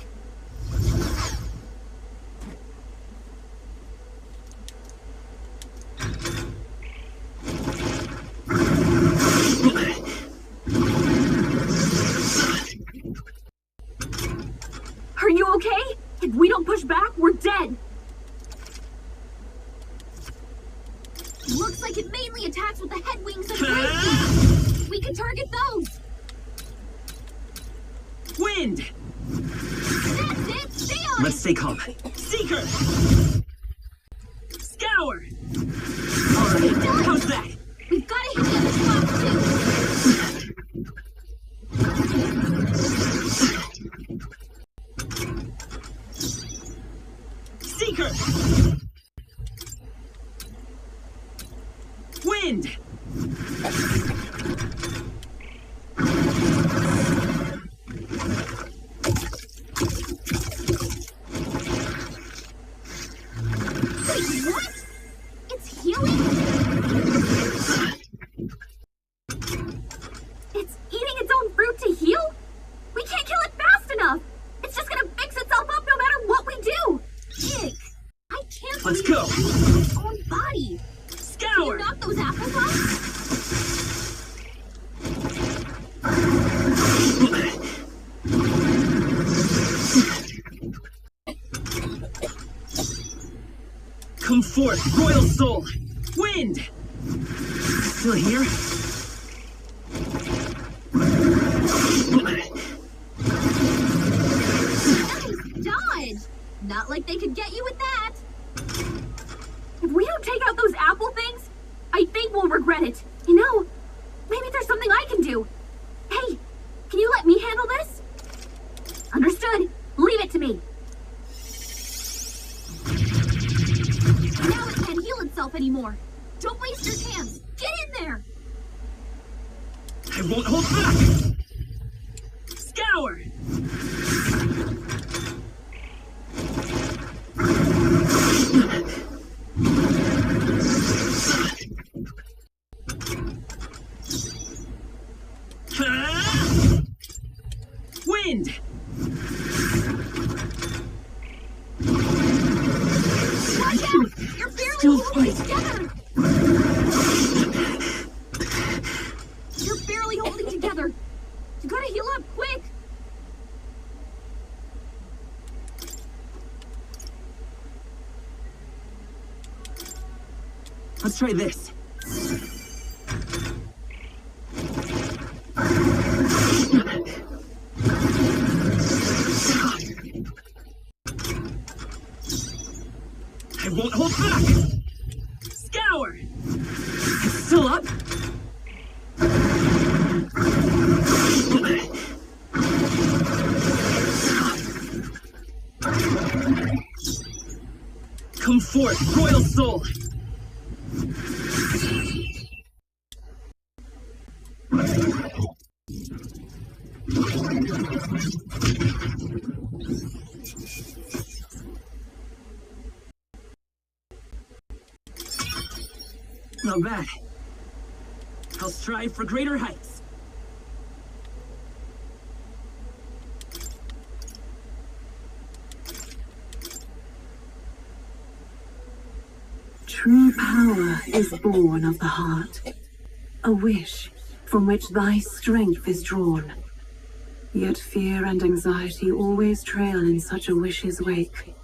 Are you okay? If we don't push back, we're dead. Looks like it mainly attacks with the head wings and brains. We can target those. Wind! That's it, stay on Let's it. stay calm. Seeker! Scour! Alright, how's that? We've got to hit the other spots too. Seeker! Wind! Wait, what? It's healing? It's eating its own fruit to heal? We can't kill it fast enough. It's just gonna fix itself up no matter what we do. Ick. I can't Let's believe go. it's eating its own body. Can you Scour! knock those apples off? Come forth, royal soul! Wind! Still here? Nice dodge. Not like they could get you with that. If we don't take out those apple things, I think we'll regret it. You know, maybe there's something I can do. Hey, can you let me handle this? Understood. Leave it to me. Now it can't heal itself anymore. Don't waste your chance. Get in there. I won't hold back! Scour! Wind! Watch out! You're barely Still holding it fight. together. You're barely holding together. You gotta heal up quick. Let's try this. I won't hold back! Scour! It's still up? Come forth, royal soul! Not bad. I'll strive for greater heights. True power is born of the heart, a wish from which thy strength is drawn. Yet fear and anxiety always trail in such a wish's wake.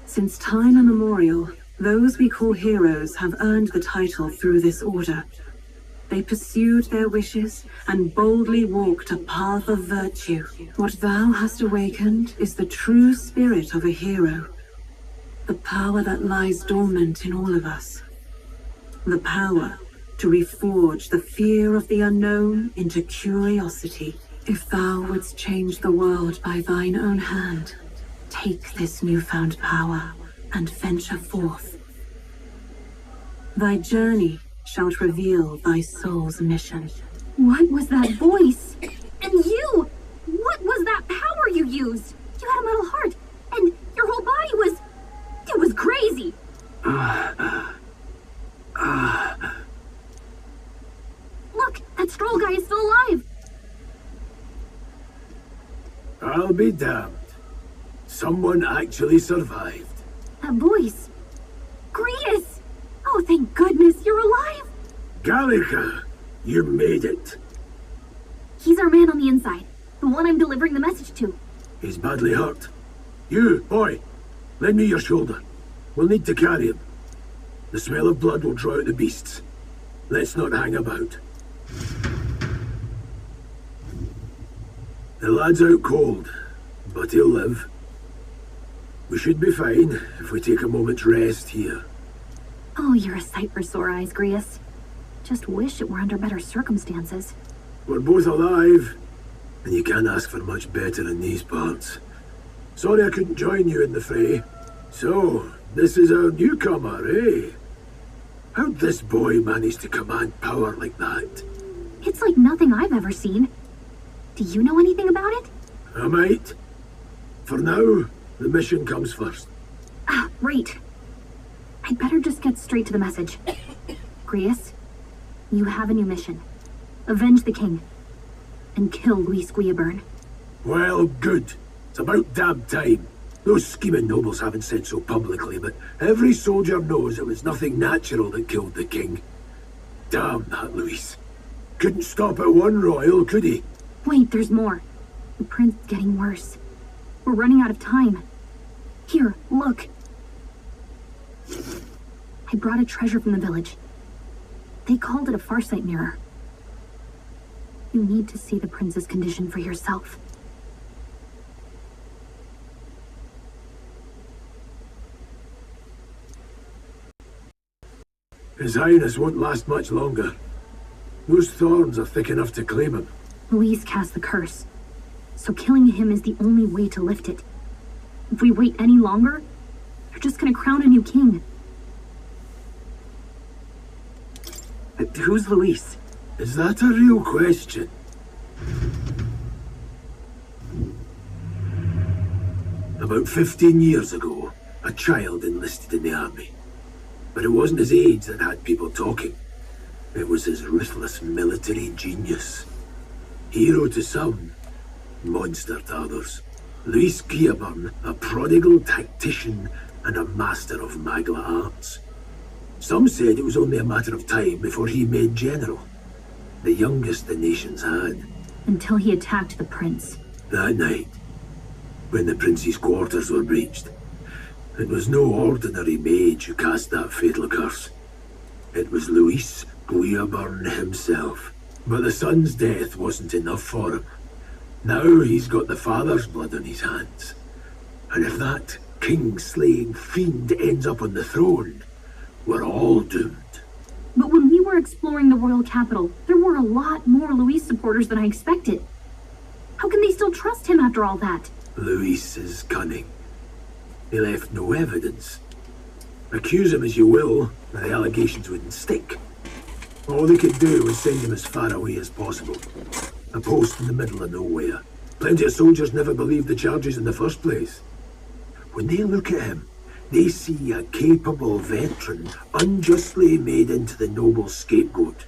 Since time immemorial, those we call heroes have earned the title through this order. They pursued their wishes and boldly walked a path of virtue. What thou hast awakened is the true spirit of a hero. The power that lies dormant in all of us. The power to reforge the fear of the unknown into curiosity. If thou wouldst change the world by thine own hand, take this newfound power and venture forth. Thy journey shalt reveal thy soul's mission. What was that voice? And you! What was that power you used? You had a metal heart, and your whole body was... It was crazy! Look, that Stroll guy is still alive! I'll be damned. Someone actually survived. That voice. Grius! Oh, thank goodness, you're alive! Gallica, you made it. He's our man on the inside. The one I'm delivering the message to. He's badly hurt. You, boy, lend me your shoulder. We'll need to carry him. The smell of blood will draw out the beasts. Let's not hang about. The lad's out cold, but he'll live. We should be fine if we take a moment's rest here. Oh, you're a sight for sore eyes, Grius. Just wish it were under better circumstances. We're both alive, and you can't ask for much better in these parts. Sorry I couldn't join you in the fray. So, this is a newcomer, eh? How'd this boy manage to command power like that? It's like nothing I've ever seen. Do you know anything about it? I might. For now, the mission comes first. Ah, right. I'd better just get straight to the message. Grius, you have a new mission. Avenge the king. And kill Luis Guillaburn. Well, good. It's about damn time. Those scheming nobles haven't said so publicly, but every soldier knows it was nothing natural that killed the king. Damn that Luis. Couldn't stop at one royal, could he? Wait, there's more. The prince is getting worse. We're running out of time. Here, look. I brought a treasure from the village. They called it a farsight mirror. You need to see the prince's condition for yourself. His Highness won't last much longer. Those thorns are thick enough to claim him. Luis cast the curse, so killing him is the only way to lift it. If we wait any longer, they're just gonna crown a new king. Who's Luis? Is that a real question? About 15 years ago, a child enlisted in the army. But it wasn't his age that had people talking. It was his ruthless military genius. Hero to some, monster to others. Luis Guillaburn, a prodigal tactician and a master of Magla arts. Some said it was only a matter of time before he made general. The youngest the nations had. Until he attacked the prince. That night, when the prince's quarters were breached, it was no ordinary mage who cast that fatal curse. It was Luis Guillaburn himself. But the son's death wasn't enough for him. Now he's got the father's blood on his hands. And if that king-slaying fiend ends up on the throne, we're all doomed. But when we were exploring the royal capital, there were a lot more Luis supporters than I expected. How can they still trust him after all that? Luis is cunning. He left no evidence. Accuse him as you will, the allegations wouldn't stick. All they could do was send him as far away as possible. A post in the middle of nowhere. Plenty of soldiers never believed the charges in the first place. When they look at him, they see a capable veteran unjustly made into the noble scapegoat.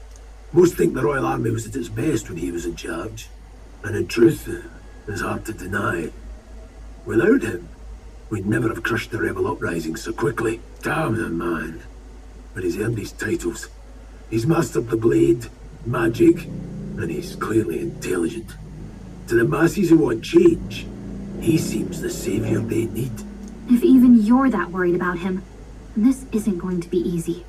Most think the Royal Army was at its best when he was in charge. And in truth, it's hard to deny. Without him, we'd never have crushed the rebel uprising so quickly. Damn the man. But he's earned his titles. He's mastered the blade, magic, and he's clearly intelligent. To the masses who want change, he seems the savior they need. If even you're that worried about him, this isn't going to be easy.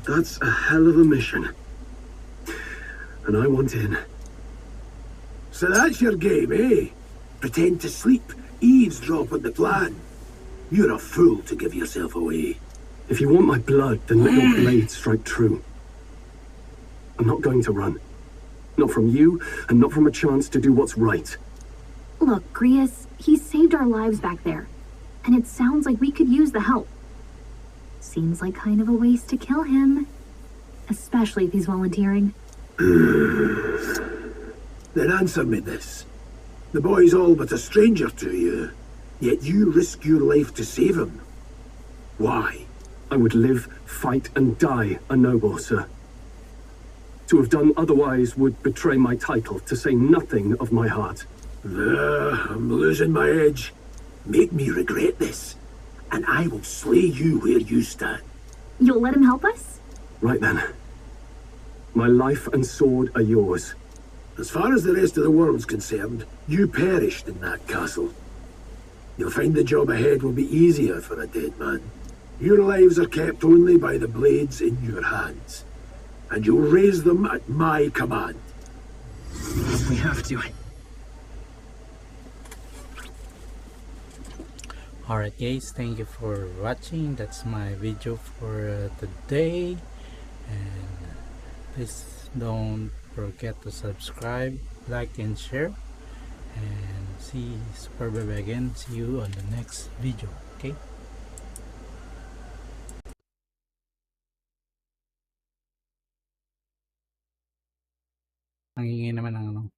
That's a hell of a mission. And I want in. So that's your game, eh? Pretend to sleep, eavesdrop on the plan. You're a fool to give yourself away. If you want my blood, then let your blade strike true. I'm not going to run. Not from you, and not from a chance to do what's right. Look, Grius, he saved our lives back there. And it sounds like we could use the help. Seems like kind of a waste to kill him. especially if he's volunteering. Then answer me this. The boy's all but a stranger to you, yet you risk your life to save him. Why? I would live, fight, and die a noble, sir. To have done otherwise would betray my title, to say nothing of my heart. I'm losing my edge. Make me regret this, and I will slay you where you stand. You'll let him help us? Right then. My life and sword are yours. As far as the rest of the world's concerned, you perished in that castle. You'll find the job ahead will be easier for a dead man. Your lives are kept only by the blades in your hands, and you'll raise them at my command. We have to. Alright guys, thank you for watching. That's my video for today, and please don't forget to subscribe, like, and share, and see Super Baby again. See you on the next video. Okay, ang ingay naman ng